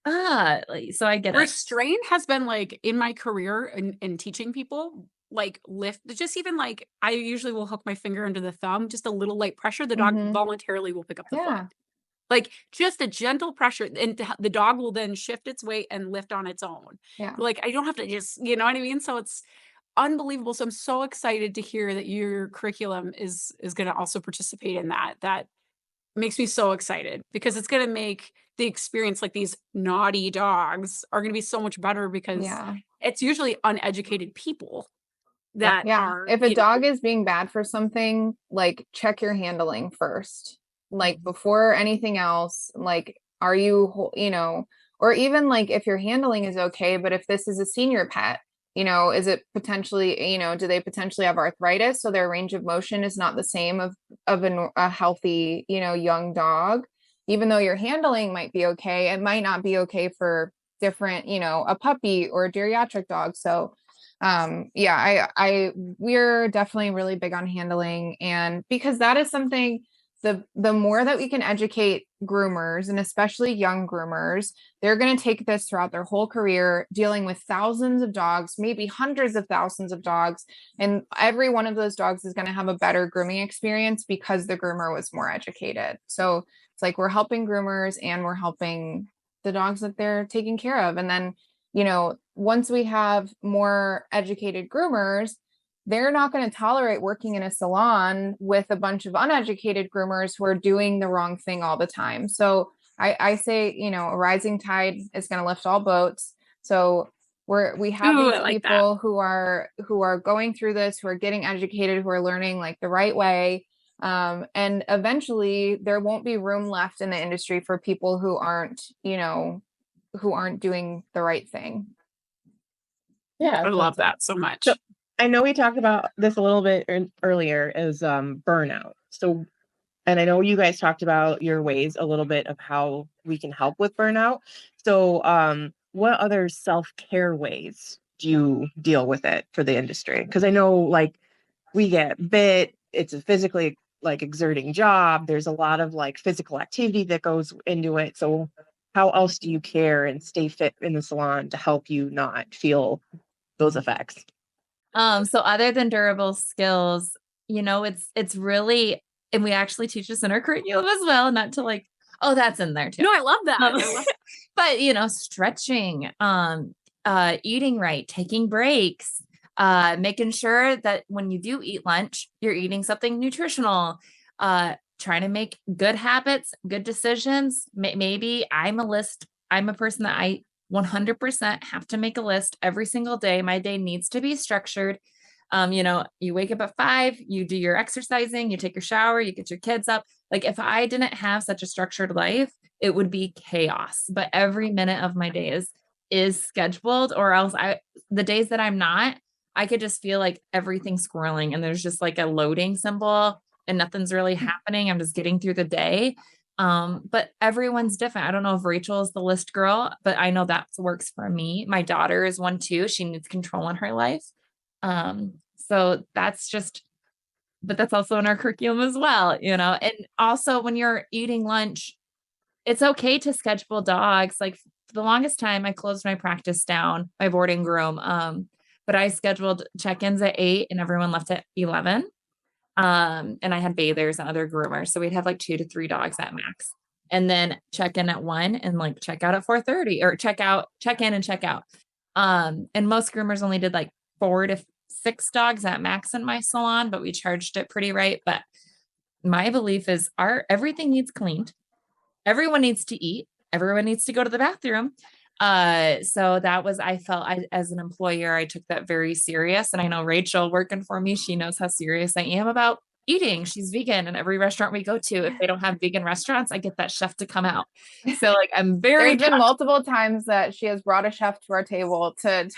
That, so I get it. Restraint has been like in my career in teaching people, like lift, just even like, I usually will hook my finger under the thumb, just a little light pressure. The dog voluntarily will pick up the foot. Like just a gentle pressure, and the dog will then shift its weight and lift on its own. Yeah. Like I don't have to just, you know what I mean? So it's unbelievable. So I'm so excited to hear that your curriculum is going to also participate in that. That makes me so excited because it's going to make the experience, like these naughty dogs are going to be so much better, because it's usually uneducated people that are. If a dog is being bad for something, like check your handling first. Like before anything else, like, are you, you know, or even like if your handling is okay, but if this is a senior pet, you know, is it potentially, you know, do they potentially have arthritis? So their range of motion is not the same of a healthy, you know, young dog. Even though your handling might be okay, it might not be okay for different, you know, a puppy or a geriatric dog. So we're definitely really big on handling, and because that is something, the more that we can educate groomers, and especially young groomers, they're going to take this throughout their whole career, dealing with thousands of dogs, maybe hundreds of thousands of dogs. And every one of those dogs is going to have a better grooming experience because the groomer was more educated. So it's like we're helping groomers and we're helping the dogs that they're taking care of. And then, you know, once we have more educated groomers, they're not going to tolerate working in a salon with a bunch of uneducated groomers who are doing the wrong thing all the time. So I say, you know, a rising tide is going to lift all boats. So we have these people who are going through this, who are getting educated, who are learning like the right way. And eventually there won't be room left in the industry for people who aren't, you know, who aren't doing the right thing. Yeah. I love that so much. So I know we talked about this a little bit earlier, is burnout. So, and I know you guys talked about your ways a little bit of how we can help with burnout. So what other self-care ways do you deal with it for the industry? Because I know like we get bit, it's a physically like exerting job. There's a lot of like physical activity that goes into it. So how else do you care and stay fit in the salon to help you not feel those effects? So other than durable skills, you know, it's really, and we actually teach this in our curriculum as well, not to like, oh, that's in there too. No, I love that. But you know, stretching, eating right, taking breaks, making sure that when you do eat lunch, you're eating something nutritional, trying to make good habits, good decisions. Maybe I'm a person that I 100% have to make a list every single day. My day needs to be structured. You know, you wake up at 5, you do your exercising, you take your shower, you get your kids up. Like if I didn't have such a structured life, it would be chaos. But every minute of my day is scheduled, or else the days that I'm not, I could just feel like everything's swirling and there's just like a loading symbol and nothing's really happening. I'm just getting through the day. But everyone's different. I don't know if Rachel is the list girl, but I know that works for me. My daughter is one too. She needs control in her life. So that's just, but that's also in our curriculum as well, you know. And also when you're eating lunch, it's okay to schedule dogs. Like for the longest time, I closed my practice down, my boarding groom. But I scheduled check-ins at 8 and everyone left at 11. And I had bathers and other groomers. So we'd have like 2 to 3 dogs at max, and then check in at 1 and like check out at 4:30, or check in and check out. And most groomers only did like 4 to 6 dogs at max in my salon, but we charged it pretty right. But my belief is everything needs cleaned. Everyone needs to eat. everyone needs to go to the bathroom. So that was, as an employer, I took that very serious. And I know Rachel working for me, she knows how serious I am about eating. She's vegan, and every restaurant we go to, if they don't have vegan restaurants, I get that chef to come out. So like, I'm very, There's been multiple times that she has brought a chef to our table to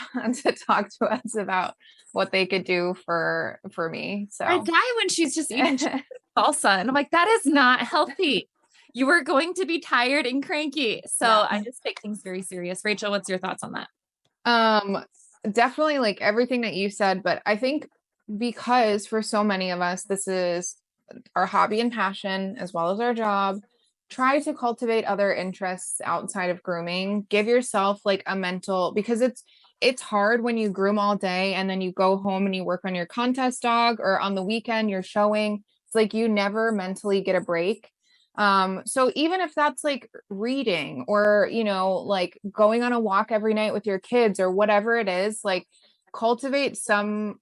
talk to us about what they could do for me. So I die when she's just eating salsa. And I'm like, that is not healthy. You are going to be tired and cranky. So I just take things very serious. Rachel, what's your thoughts on that? Definitely like everything that you said, but I think because for so many of us, this is our hobby and passion as well as our job. Try to cultivate other interests outside of grooming. Give yourself like a mental, because it's hard when you groom all day and then you go home and you work on your contest dog, or on the weekend you're showing. It's like you never mentally get a break. So even if that's like reading, or, like going on a walk every night with your kids, or whatever it is, like cultivate some,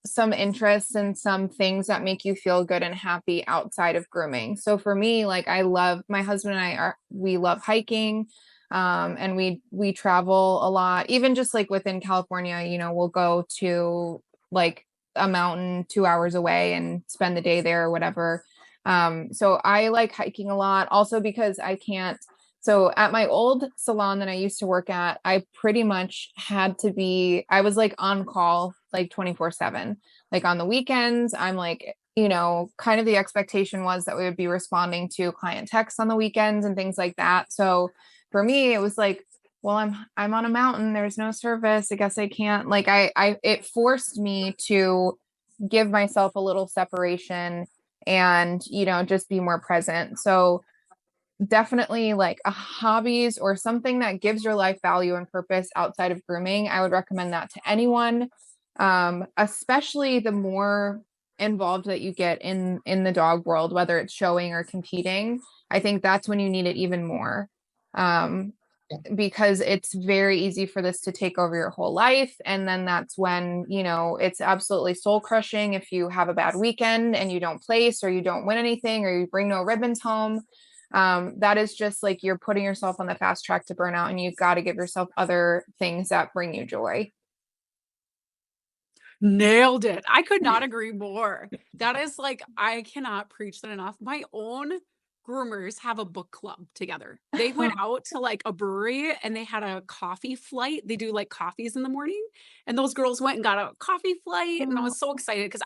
some interests and some things that make you feel good and happy outside of grooming. So for me, like my husband and we love hiking. And we travel a lot, even just like within California, we'll go to like a mountain 2 hours away and spend the day there or whatever. So I like hiking a lot also because so at my old salon that I used to work at, I pretty much I was like on call like 24/7. Like on the weekends, I'm like, kind of the expectation was that we would be responding to client texts on the weekends and things like that. So for me, it was like, well, I'm on a mountain. There's no service. I guess I can't, like, it forced me to give myself a little separation and, just be more present. So definitely like a hobbies or something that gives your life value and purpose outside of grooming. I would recommend that to anyone. Especially the more involved that you get in the dog world, whether it's showing or competing, I think that's when you need it even more. Because it's very easy for this to take over your whole life. And then that's when, it's absolutely soul crushing if you have a bad weekend and you don't place, or you don't win anything, or you bring no ribbons home. That is just like you're putting yourself on the fast track to burnout, and you've got to give yourself other things that bring you joy. Nailed it. I could not agree more. That is like, I cannot preach that enough. My own groomers have a book club together. They went out to like a brewery and they had a coffee flight. They do like coffees in the morning, and those girls went and got a coffee flight. And I was so excited because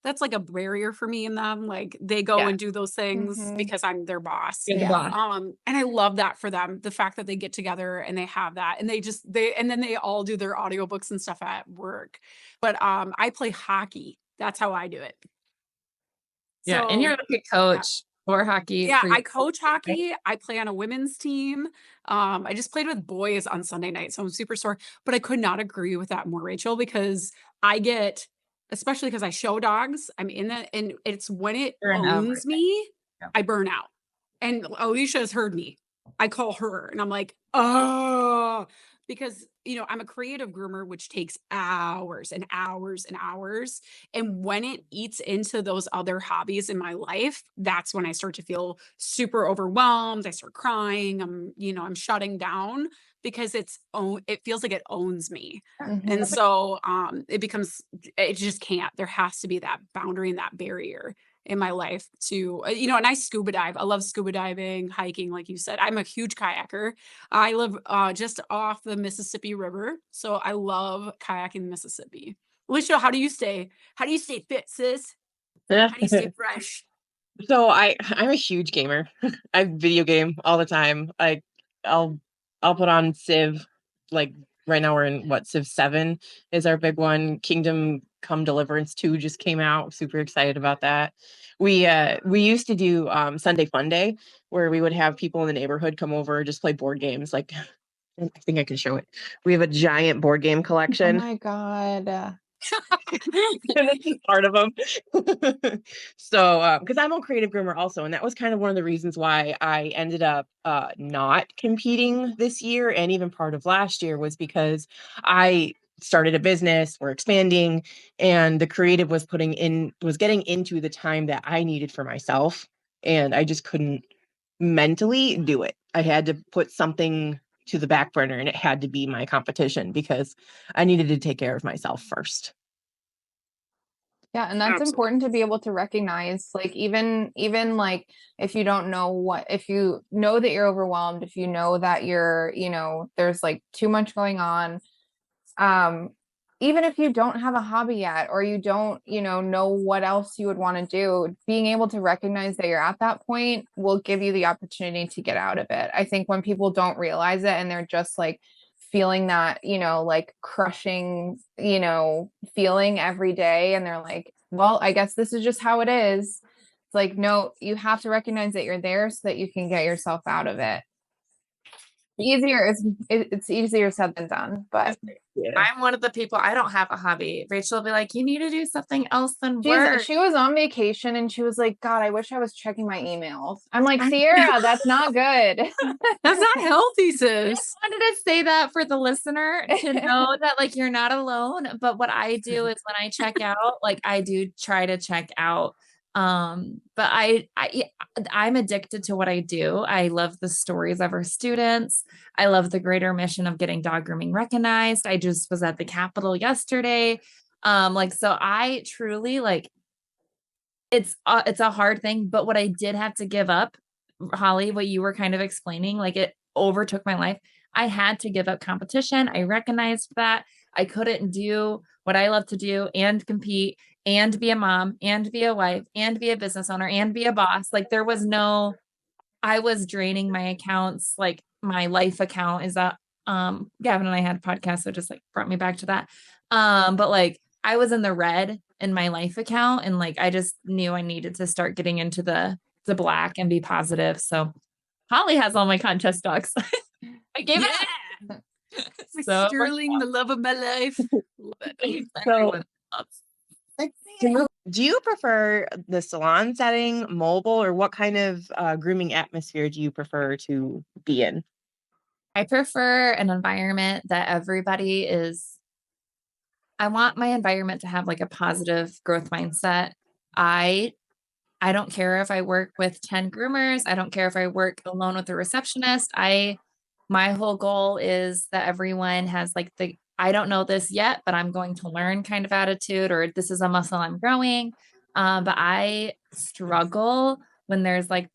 that's like a barrier for me and them. Like they go and do those things because I'm their boss. You're the boss. And I love that for them. The fact that they get together and they have that, and and then they all do their audiobooks and stuff at work. But I play hockey. That's how I do it. Yeah. So, and you're like a coach for hockey. yeah, I coach hockey. I play on a women's team. I just played with boys on Sunday night, so I'm super sore. But I could not agree with that more, Rachel, because especially because I show dogs, I'm in that, and it's when it owns me, I burn out. And Alicia has heard me. I call her and I'm like, oh, because I'm a creative groomer, which takes hours and hours and hours. And when it eats into those other hobbies in my life, that's when I start to feel super overwhelmed. I start crying. I'm shutting down because it feels like it owns me. And so it just can't. There has to be that boundary and that barrier in my life to, and I scuba dive. I love scuba diving, hiking, like you said. I'm a huge kayaker. I live just off the Mississippi River, so I love kayaking in Mississippi. Alicia, how do you stay fit, sis? How do you stay fresh? So I'm a huge gamer. I video game all the time. I'll put on Civ, like right now we're in Civ 7 is our big one. Kingdom Come Deliverance 2 just came out. Super excited about that. We used to do Sunday Fun Day, where we would have people in the neighborhood come over, just play board games. Like, I think I can show it. We have a giant board game collection. Oh my God. And this is part of them. So because I'm a creative groomer also, and that was kind of one of the reasons why I ended up not competing this year, and even part of last year was because I started a business, we're expanding, and the creative was getting into the time that I needed for myself, and I just couldn't mentally do it. I had to put something to the back burner, and it had to be my competition because I needed to take care of myself first. Yeah, and that's Absolutely. important to be able to recognize, like even like if you don't know if you know that you're overwhelmed, if you know that you're, there's like too much going on, even if you don't have a hobby yet, or you don't, know what else you would want to do, being able to recognize that you're at that point will give you the opportunity to get out of it. I think when people don't realize it and they're just like feeling that, like crushing, feeling every day, and they're like, well, I guess this is just how it is. It's like, no, you have to recognize that you're there so that you can get yourself out of it. It's easier said than done, but I'm one of the people, I don't have a hobby. Rachel will be like, you need to do something else than work. she was on vacation and she was like, God, I wish I was checking my emails. I'm like, Sierra, that's not good. That's not healthy, sis. I wanted to say that for the listener to know that like you're not alone. But what I do is when I check out, like I do try to check out. But I'm addicted to what I do. I love the stories of our students. I love the greater mission of getting dog grooming recognized. I just was at the Capitol yesterday. So I truly like, it's a hard thing, but what I did have to give up, Holly, what you were kind of explaining, like it overtook my life. I had to give up competition. I recognized that I couldn't do what I love to do and compete and be a mom and be a wife and be a business owner and be a boss. Like I was draining my accounts. Like my life account is that, Gavin and I had a podcast, so it just like brought me back to that. But like I was in the red in my life account, and like I just knew I needed to start getting into the black and be positive. So Holly has all my contest dogs. I gave it up. So, Sterling, the love of my life. So, do you prefer the salon setting, mobile, or what kind of grooming atmosphere do you prefer to be in? I prefer an environment that everybody is. I want my environment to have like a positive growth mindset. I don't care if I work with 10 groomers. I don't care if I work alone with a receptionist. My whole goal is that everyone has like I don't know this yet, but I'm going to learn kind of attitude, or this is a muscle I'm growing. But I struggle when there's like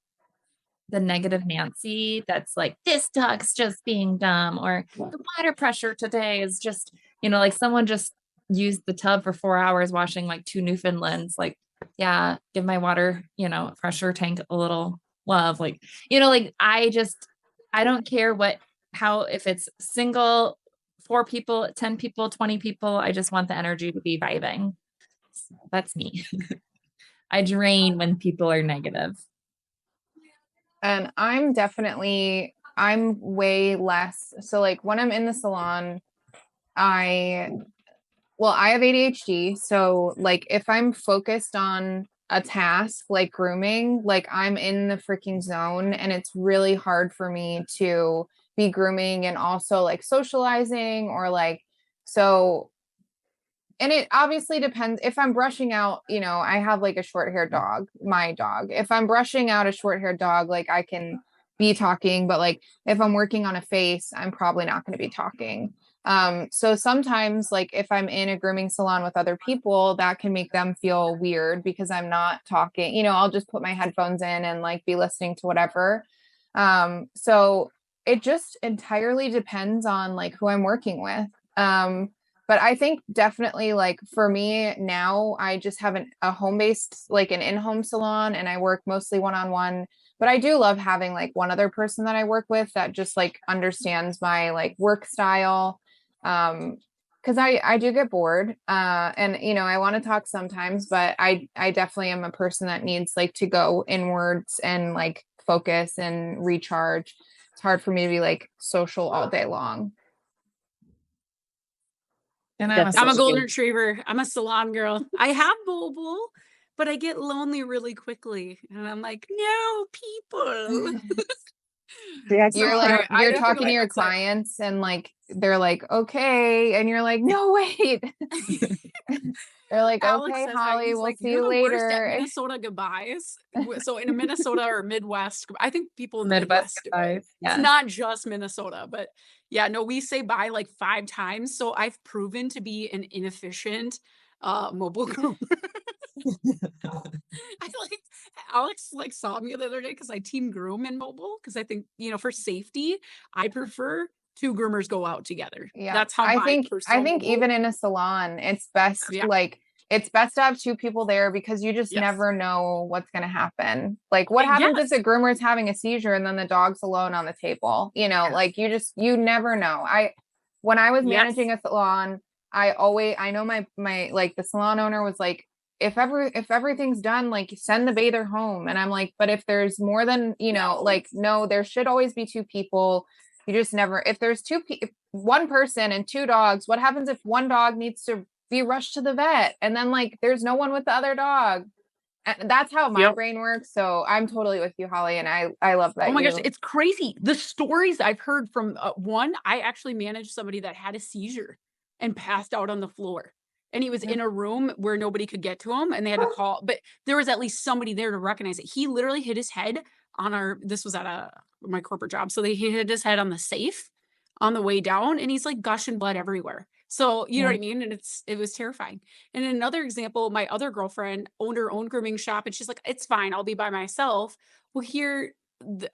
the negative Nancy that's like, this dog's just being dumb, or the water pressure today is just, like someone just used the tub for 4 hours washing like 2 Newfoundlands. Like, yeah, give my water, pressure tank a little love. Like, like I don't care if it's single, 4 people, 10 people, 20 people. I just want the energy to be vibing. So that's me. I drain when people are negative. And I'm way less. So like when I'm in the salon, I have ADHD. So like if I'm focused on a task like grooming, like I'm in the freaking zone, and it's really hard for me to be grooming and also like socializing, or like, so, and it obviously depends. If I'm brushing out, I have like a short haired dog, my dog. If I'm brushing out a short haired dog, like I can be talking, but like if I'm working on a face, I'm probably not going to be talking. So sometimes like if I'm in a grooming salon with other people, that can make them feel weird because I'm not talking, I'll just put my headphones in and like be listening to whatever. So it just entirely depends on like who I'm working with. But I think definitely like for me now, I just have a home-based, like an in-home salon, and I work mostly one-on-one. But I do love having like one other person that I work with that just like understands my like work style. Because I do get bored, and I want to talk sometimes, but I definitely am a person that needs like to go inwards and like focus and recharge. It's hard for me to be like social all day long. And I'm a golden retriever. I'm a salon girl. I have mobile, but I get lonely really quickly, and I'm like, no, people. You're talking to your clients, and like they're like, okay, and you're like, no, wait. They're like, Alex okay, says that Holly, he's we'll like, see "You're you the worst at later. Minnesota goodbyes." So in a Minnesota or Midwest, I think people in the Midwest Midwest do it. guys. It's Yeah. not just Minnesota, but yeah, no, we say bye like 5 times. So I've proven to be an inefficient mobile groomer. I like Alex like saw me the other day because I team groom and mobile because I think, for safety, I prefer 2 groomers go out together. Yeah. That's how I my think personal mobile. even in a salon, it's best Yeah. it's best to have 2 people there because you just Yes. never know what's going to happen. Like what happens if the groomer is having a seizure and then the dog's alone on the table? Like you never know. When I was managing a salon, I know my like the salon owner was like, if everything's done, like send the bather home. And I'm like, but if there's more than, like, no, there should always be 2 people. You just never, if there's one person and 2 dogs, what happens if one dog needs to be rushed to the vet and then like there's no one with the other dog? And that's how my brain works. So I'm totally with you, Holly, and I love that. Oh my gosh, it's crazy. The stories I've heard from one, I actually managed somebody that had a seizure and passed out on the floor. And he was in a room where nobody could get to him and they had to call, but there was at least somebody there to recognize it. He literally hit his head on this was at my corporate job. So he hit his head on the safe on the way down and he's like gushing blood everywhere. So, you know what I mean? And it was terrifying. And another example, my other girlfriend owned her own grooming shop and she's like, it's fine. I'll be by myself. Well, here,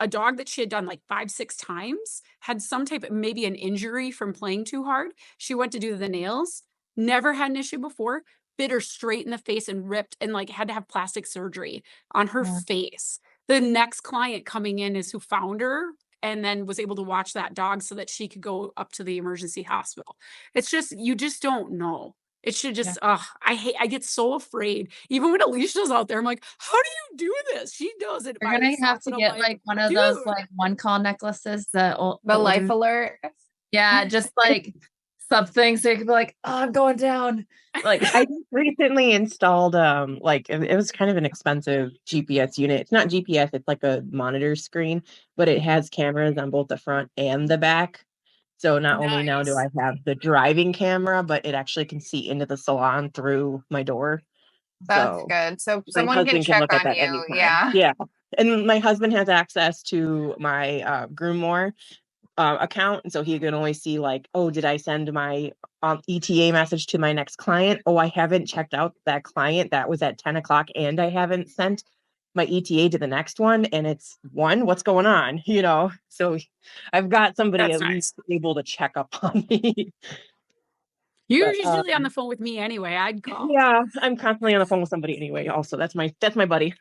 a dog that she had done like 5, 6 times had some type of maybe an injury from playing too hard. She went to do the nails, never had an issue before, bit her straight in the face and ripped and like had to have plastic surgery on her face. The next client coming in is who found her and then was able to watch that dog so that she could go up to the emergency hospital. It's just, you just don't know. It should just, I get so afraid. Even when Alicia's out there, I'm like, how do you do this? She does it. You're going to have to get like one of those like one call necklaces, the life alert. Yeah. Just like something. So you could be like, oh, I'm going down. Like I just recently installed like it was kind of an expensive GPS unit. It's not GPS, it's like a monitor screen, but it has cameras on both the front and the back. So not only now do I have the driving camera, but it actually can see into the salon through my door. That's good. So my someone can husband check look at on that you. anytime. Yeah. And my husband has access to my Groom account, and so he can always see like, oh, did I send my ETA message to my next client? Oh, I haven't checked out that client that was at 10 o'clock and I haven't sent my ETA to the next one, and it's 1, what's going on, so I've got somebody at least able to check up on me. You're usually on the phone with me anyway. I'd call. Yeah, I'm constantly on the phone with somebody anyway. Also, that's my buddy.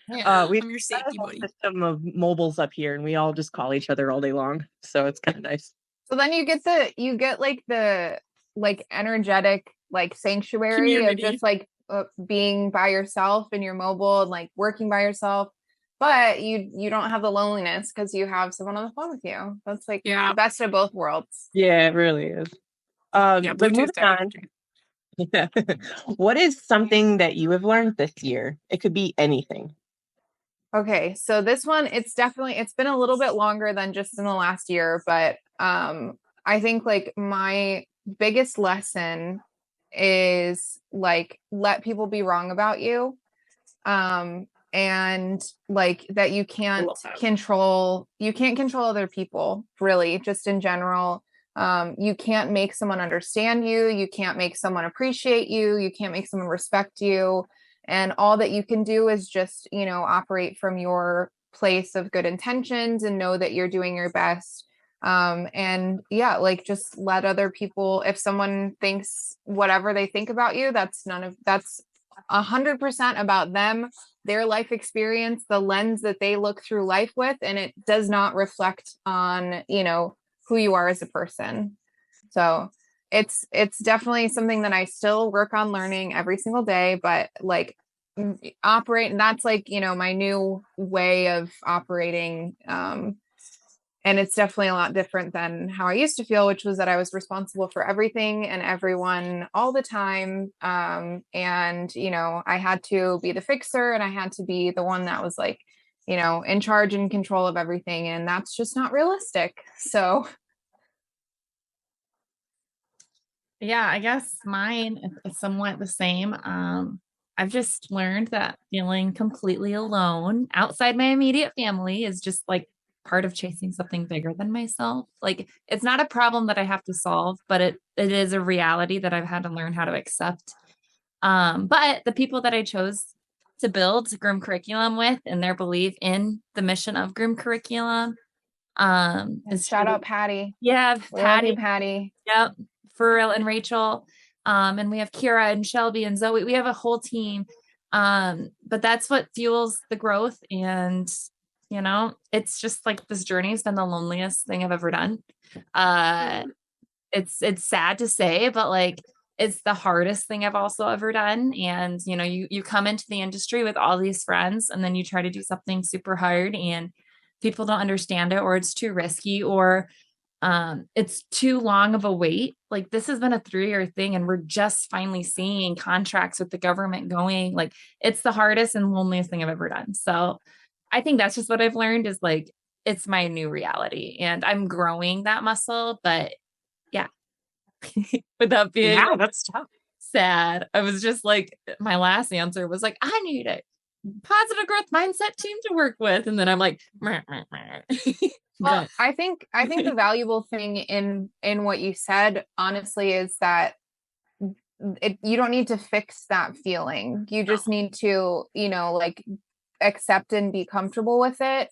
We I'm your safety have a buddy. system of mobiles up here, and we all just call each other all day long. So it's kind of nice. So then you get the energetic like sanctuary Community. of just like being by yourself in your mobile and like working by yourself, but you don't have the loneliness because you have someone on the phone with you. That's like the best of both worlds. Yeah, it really is. But moving on. Yeah. What is something that you have learned this year? It could be anything. Okay, so this one, it's been a little bit longer than just in the last year, but I think like my biggest lesson is like let people be wrong about you. And like that you can't control other people, really, just in general. You can't make someone understand you, you can't make someone appreciate you, you can't make someone respect you. And all that you can do is just, operate from your place of good intentions and know that you're doing your best. And yeah, like just let other people, if someone thinks whatever they think about you, that's 100% about them, their life experience, the lens that they look through life with, and it does not reflect on, who you are as a person. So it's definitely something that I still work on learning every single day, but like operate, and that's like, my new way of operating. And it's definitely a lot different than how I used to feel, which was that I was responsible for everything and everyone all the time. And, I had to be the fixer and I had to be the one that was like, in charge and control of everything. And that's just not realistic. So. Yeah, I guess mine is somewhat the same. I've just learned that feeling completely alone outside my immediate family is just like part of chasing something bigger than myself. Like it's not a problem that I have to solve, but it is a reality that I've had to learn how to accept. But the people that I chose to build Groom Curriculum with and their belief in the mission of Groom Curriculum is Shout out Patty. yeah, We love you, Patty. Patty. Yep. For real. And Rachel. And we have Kira and Shelby and Zoe. We have a whole team. But that's what fuels the growth. And, it's just like this journey has been the loneliest thing I've ever done. It's sad to say, but like it's the hardest thing I've also ever done. And, you come into the industry with all these friends and then you try to do something super hard and people don't understand it, or it's too risky, or it's too long of a wait. Like this has been a 3-year thing and we're just finally seeing contracts with the government going. Like it's the hardest and loneliest thing I've ever done. So I think that's just what I've learned is like it's my new reality and I'm growing that muscle. But yeah, without being that's tough. sad, I was just like, my last answer was like, I need a positive growth mindset team to work with. And then I'm like, meh, meh, meh. Well, I think the valuable thing in what you said, honestly, is that you don't need to fix that feeling. You just need to, like accept and be comfortable with it.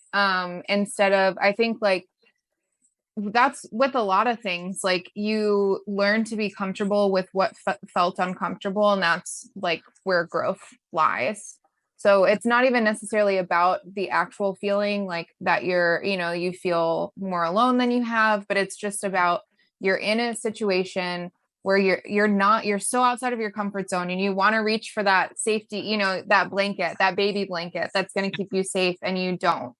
Instead of, I think like that's with a lot of things, like you learn to be comfortable with what felt uncomfortable. And that's like where growth lies. So it's not even necessarily about the actual feeling like that you feel more alone than you have, but it's just about you're in a situation where you're so outside of your comfort zone and you want to reach for that safety, that blanket, that baby blanket that's going to keep you safe and you don't.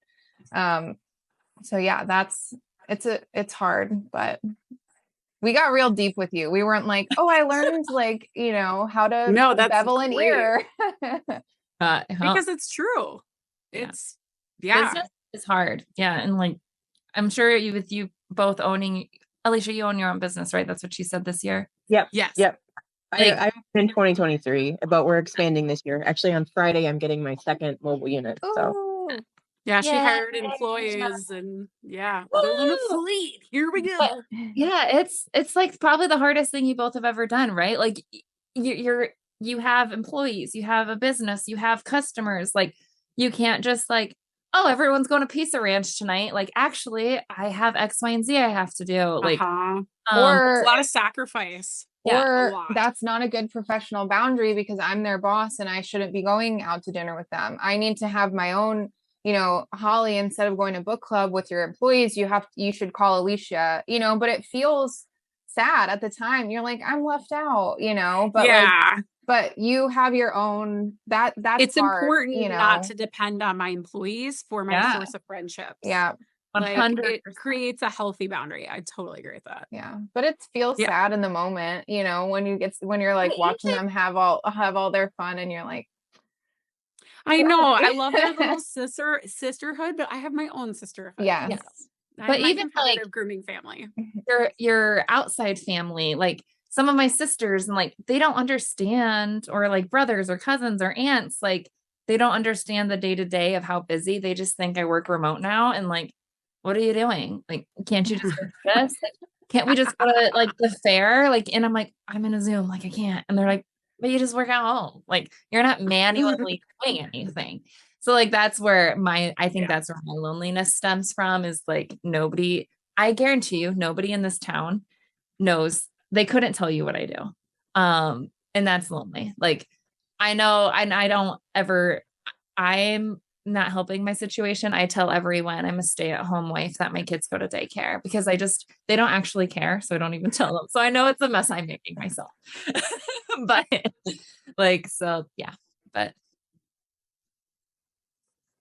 So yeah, it's hard, but we got real deep with you. We weren't like, oh, I learned like, how to bevel an ear. Because it's true. It's business is hard. Yeah. And like, I'm sure with you both owning, Alicia, you own your own business, right? That's what you said this year. Yep. Yes. Yep. I'm in 2023, but we're expanding this year. Actually, on Friday, I'm getting my second mobile unit. So yeah, she hired employees and building a fleet. Here we go. But, yeah, it's like probably the hardest thing you both have ever done, right? Like you have employees, you have a business, you have customers. Like you can't just like, oh, everyone's going to Pizza Ranch tonight. Like actually, I have X, Y, and Z I have to do. Like or a lot of sacrifice. Or that's not a good professional boundary because I'm their boss and I shouldn't be going out to dinner with them. I need to have my own, Holly, instead of going to book club with your employees, you should call Alicia, but it feels sad at the time. You're like, I'm left out, but but you have your own that's it's hard, important not to depend on my employees for my source of friendships. Yeah. Like it creates a healthy boundary. I totally agree with that. Yeah. But it feels sad in the moment, when you're like watching them have all their fun and you're like, I know. I love their little sisterhood, but I have my own sisterhood. Yes. But even like grooming family. Your outside family, like some of my sisters and like they don't understand, or like brothers or cousins or aunts, like they don't understand the day-to-day of how busy. They just think I work remote now and like, what are you doing? Like, can't you just go to this? Like, can't we just go to like the fair? Like, and I'm like, I'm in a Zoom, like I can't. And they're like, but you just work at home. Like you're not manually doing anything. So like, that's where I think that's where my loneliness stems from is like I guarantee you, nobody in this town knows. They couldn't tell you what I do. And that's lonely. Like I know, and I'm not helping my situation. I tell everyone I'm a stay-at-home wife that my kids go to daycare because they don't actually care. So I don't even tell them. So I know it's a mess I'm making myself. But like, so yeah, but.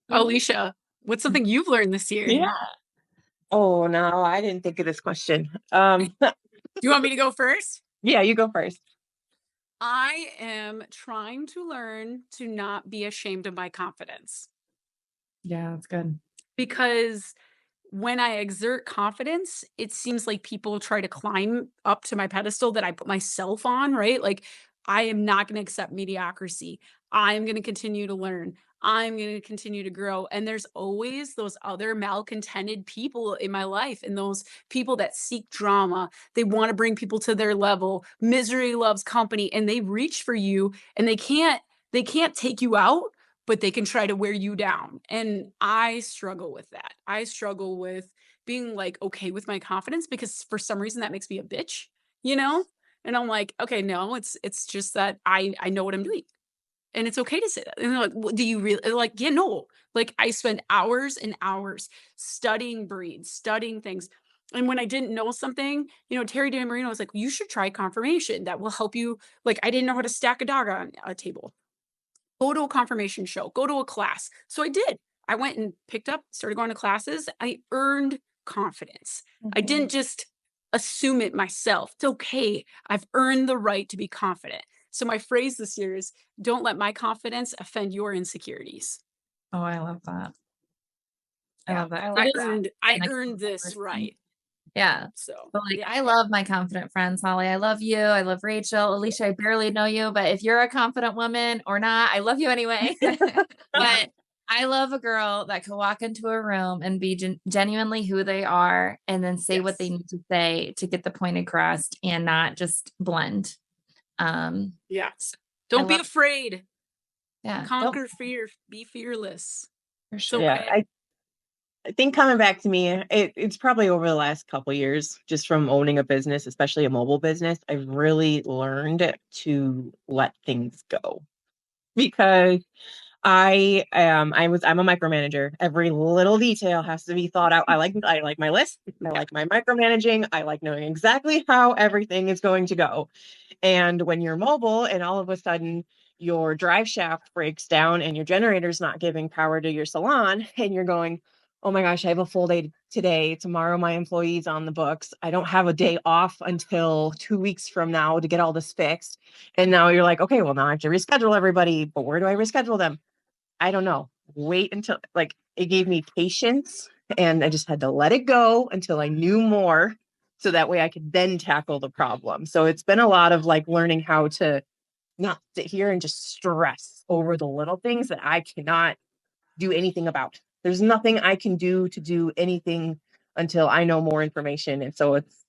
Alicia, what's something you've learned this year? Yeah. Oh, no, I didn't think of this question. Do you want me to go first? Yeah, you go first. I am trying to learn to not be ashamed of my confidence. Yeah, that's good. Because when I exert confidence, it seems like people try to climb up to my pedestal that I put myself on, right? Like, I am not going to accept mediocrity. I'm going to continue to learn. I'm going to continue to grow. And there's always those other malcontented people in my life, and those people that seek drama. They want to bring people to their level. Misery loves company, and they reach for you, and they can't take you out, but they can try to wear you down. And I struggle with that. I struggle with being like okay with my confidence, because for some reason that makes me a bitch, you know? And I'm like, okay, no, it's just that I know what I'm doing. And it's okay to say that. And they're like, "Well, do you really?" Like, yeah, no. Like, I spend hours and hours studying breeds, studying things. And when I didn't know something, Terry Dan Marino was like, you should try confirmation. That will help you. Like, I didn't know how to stack a dog on a table. Go to a confirmation show, go to a class. So I did. I went and picked up, started going to classes. I earned confidence. I Mhm. didn't just assume it myself. It's okay. I've earned the right to be confident. So my phrase this year is, don't let my confidence offend your insecurities. Oh, I love that. I Yeah, love that. I I like that. earned I And I earned this person. right. Yeah. So But like, yeah. I love my confident friends, Holly. I love you. I love Rachel. Alicia, I barely know you, but if you're a confident woman or not, I love you anyway. But I love a girl that could walk into a room and be genuinely who they are, and then say what they Yes. need to say to get the point across and not just blend. Yes. I Don't be love, afraid. yeah, don't Conquer fear. Be fearless. for It's sure. Yeah, okay. I think coming back to me, it's probably over the last couple years, just from owning a business, especially a mobile business, I've really learned to let things go, because I'm a micromanager. Every little detail has to be thought out. I like my list. I like my micromanaging. I like knowing exactly how everything is going to go. And when you're mobile and all of a sudden your drive shaft breaks down and your generator's not giving power to your salon, and you're going, oh my gosh, I have a full day today. Tomorrow my employee's on the books. I don't have a day off until 2 weeks from now to get all this fixed. And now you're like, okay, well, now I have to reschedule everybody, but where do I reschedule them? I don't know. Wait until, like, it gave me patience, and I just had to let it go until I knew more, so that way I could then tackle the problem. So it's been a lot of like learning how to not sit here and just stress over the little things that I cannot do anything about. There's nothing I can do to do anything until I know more information. And so it's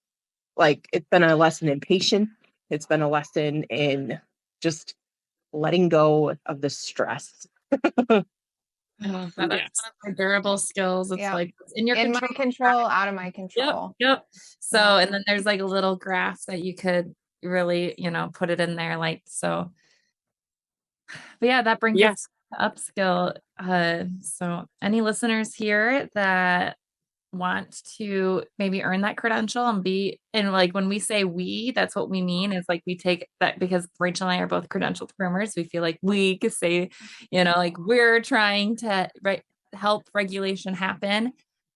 been a lesson in patience. It's been a lesson in just letting go of the stress. I love that. That's Yes. one of my durable skills. It's Yeah. like it's in your In my control. control, out of my Yep. control. Yep. So, Yeah. and then there's like a little graph that you could really, put it in there. Like, so, but yeah, that brings us Yes. to upskill. So any listeners here that want to maybe earn that credential and like when we say we, that's what we mean is like we take that because Rachel and I are both credentialed groomers. We feel like we could say, like we're trying to help regulation happen.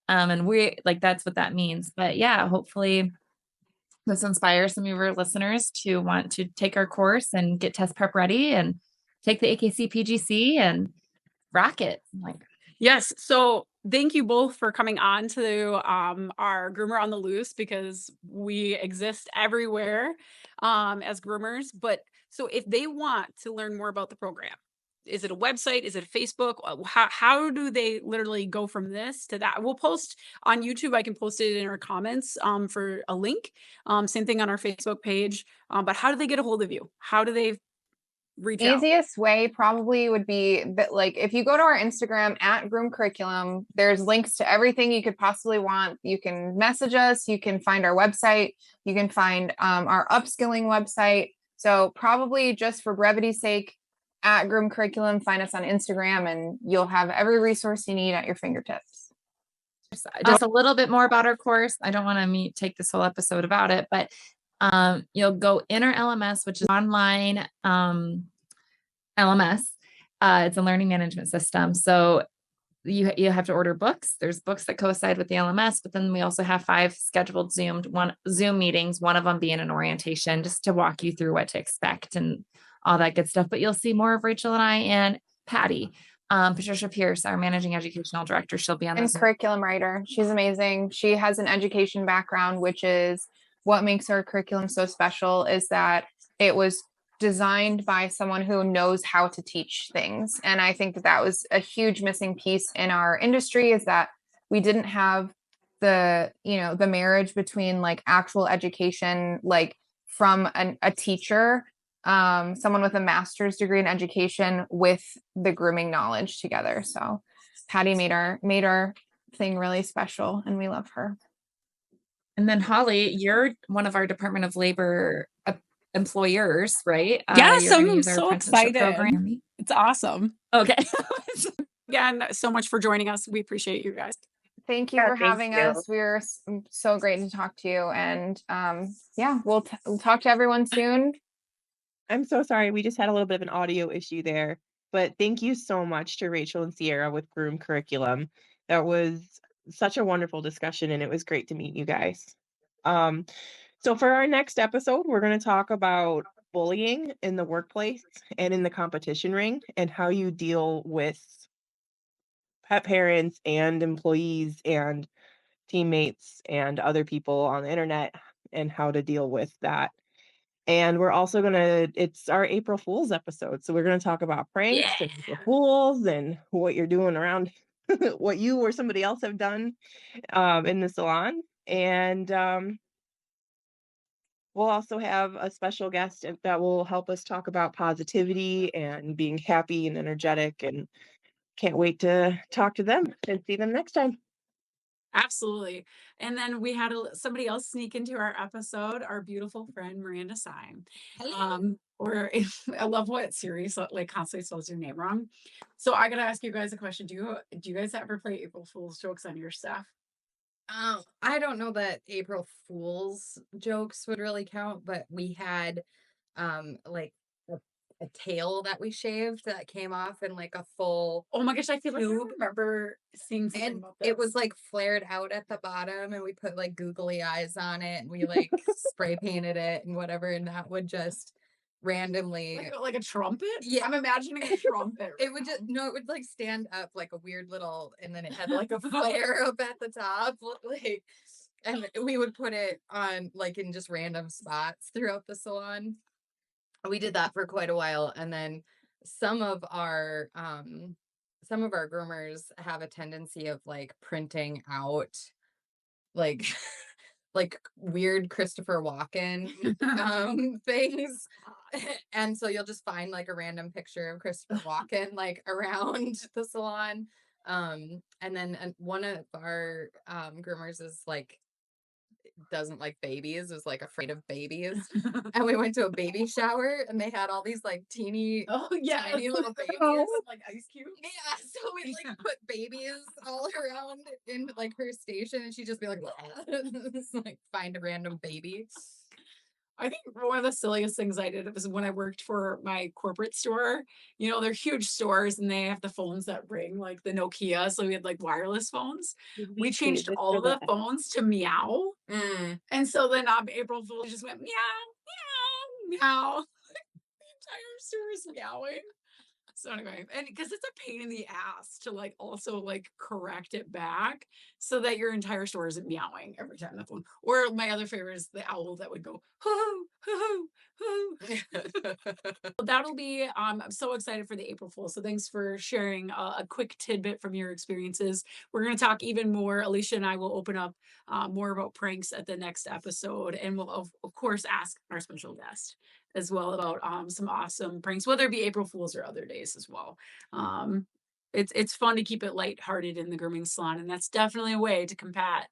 And we like, that's what that means. But yeah, hopefully this inspires some of your listeners to want to take our course and get test prep ready and take the AKC PGC and rock it. Like, Yes. So thank you both for coming on to our Groomer on the Loose, because we exist everywhere as groomers. But so if they want to learn more about the program, is it a website? Is it Facebook? How do they literally go from this to that? We'll post on YouTube. I can post it in our comments for a link. Same thing on our Facebook page. But how do they get a hold of you? How do they reach out? Easiest way probably would be that, like, if you go to our Instagram at Groom Curriculum, there's links to everything you could possibly want. You can message us, you can find our website, you can find our upskilling website. So probably just for brevity's sake, at Groom Curriculum, find us on Instagram and you'll have every resource you need at your fingertips. just a little bit more about our course. I don't want to take this whole episode about it, but you'll go in our LMS, which is online LMS. It's a learning management system. So you have to order books. There's books that coincide with the LMS, but then we also have 5 scheduled Zoom meetings, one of them being an orientation just to walk you through what to expect and all that good stuff. But you'll see more of Rachel and I and Patty. Patricia Pierce, our managing educational director, she'll be on And this. curriculum writer. She's amazing. She has an education background, which is what makes her curriculum so special, is that it was designed by someone who knows how to teach things. And I think that that was a huge missing piece in our industry, is that we didn't have the, you know, the marriage between like actual education, like from a teacher, someone with a master's degree in education, with the grooming knowledge together. So Patty made our thing really special, and we love her. And then Holly, you're one of our Department of Labor employers, right? Yes, You're gonna I'm use our so apprenticeship excited. program. It's awesome. Okay. Again, so much for joining us. We appreciate you guys. Thank you Yeah, for thank having you. us. We're so great to talk to you, and yeah, we'll talk to everyone soon. I'm so sorry. We just had a little bit of an audio issue there, but thank you so much to Rachel and Sierra with Groom Curriculum. That was such a wonderful discussion, and it was great to meet you guys. So for our next episode, we're going to talk about bullying in the workplace and in the competition ring, and how you deal with pet parents and employees and teammates and other people on the internet, and how to deal with that. And we're also it's our April Fool's episode. So we're gonna talk about pranks and April Fools and what you're doing around what you or somebody else have done in the salon. And we'll also have a special guest that will help us talk about positivity and being happy and energetic, and can't wait to talk to them and see them next time. Absolutely. And then we had somebody else sneak into our episode, our beautiful friend Miranda Seim. Or I love what Siri like constantly spells your name wrong. So I gotta ask you guys a question. Do you guys ever play April Fool's jokes on your staff? I don't know that April Fool's jokes would really count, but we had like a tail that we shaved that came off in like a full Oh my gosh, I feel like I tube. remember seeing something And about it this. was like flared out at the bottom, and we put like googly eyes on it, and we like spray painted it and whatever, and that would just randomly like a trumpet? Yeah. I'm imagining a trumpet. it would just it would like stand up like a weird little, and then it had like a flare up at the top, like, and we would put it on like in just random spots throughout the salon. We did that for quite a while, and then some of our groomers have a tendency of like printing out like like weird Christopher Walken things. And so you'll just find like a random picture of Christopher Walken like around the salon. And then one of our groomers is like doesn't like babies, is like afraid of babies. And we went to a baby shower, and they had all these like tiny tiny little babies. Like ice cubes. Yeah, so we like put babies all around in like her station, and she'd just be like, just, like find a random baby. I think one of the silliest things I did was when I worked for my corporate store. You know, they're huge stores and they have the phones that ring, like the Nokia. So we had like wireless phones. We changed all of the phones to meow. And so then April Fool just went meow, meow, meow. The entire store is meowing. So anyway, and because it's a pain in the ass to like also like correct it back so that your entire store isn't meowing every time the phone. Or my other favorite is the owl that would go hoo hoo hoo hoo. That'll be I'm so excited for the April Fool. So thanks for sharing a quick tidbit from your experiences. We're going to talk even more. Alicia and I will open up more about pranks at the next episode, and we'll of course ask our special guest as well about some awesome pranks, whether it be April Fools or other days as well. It's fun to keep it lighthearted in the grooming salon, and that's definitely a way to combat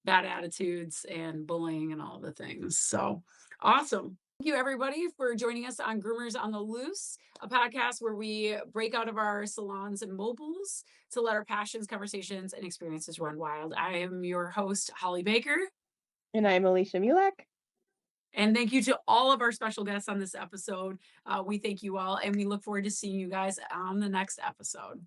bad attitudes and bullying and all the things. So awesome. Thank you everybody for joining us on Groomers on the Loose, a podcast where we break out of our salons and mobiles to let our passions, conversations, and experiences run wild. I am your host, Holly Baker. And I'm Alicia Mulac. And thank you to all of our special guests on this episode. We thank you all, and we look forward to seeing you guys on the next episode.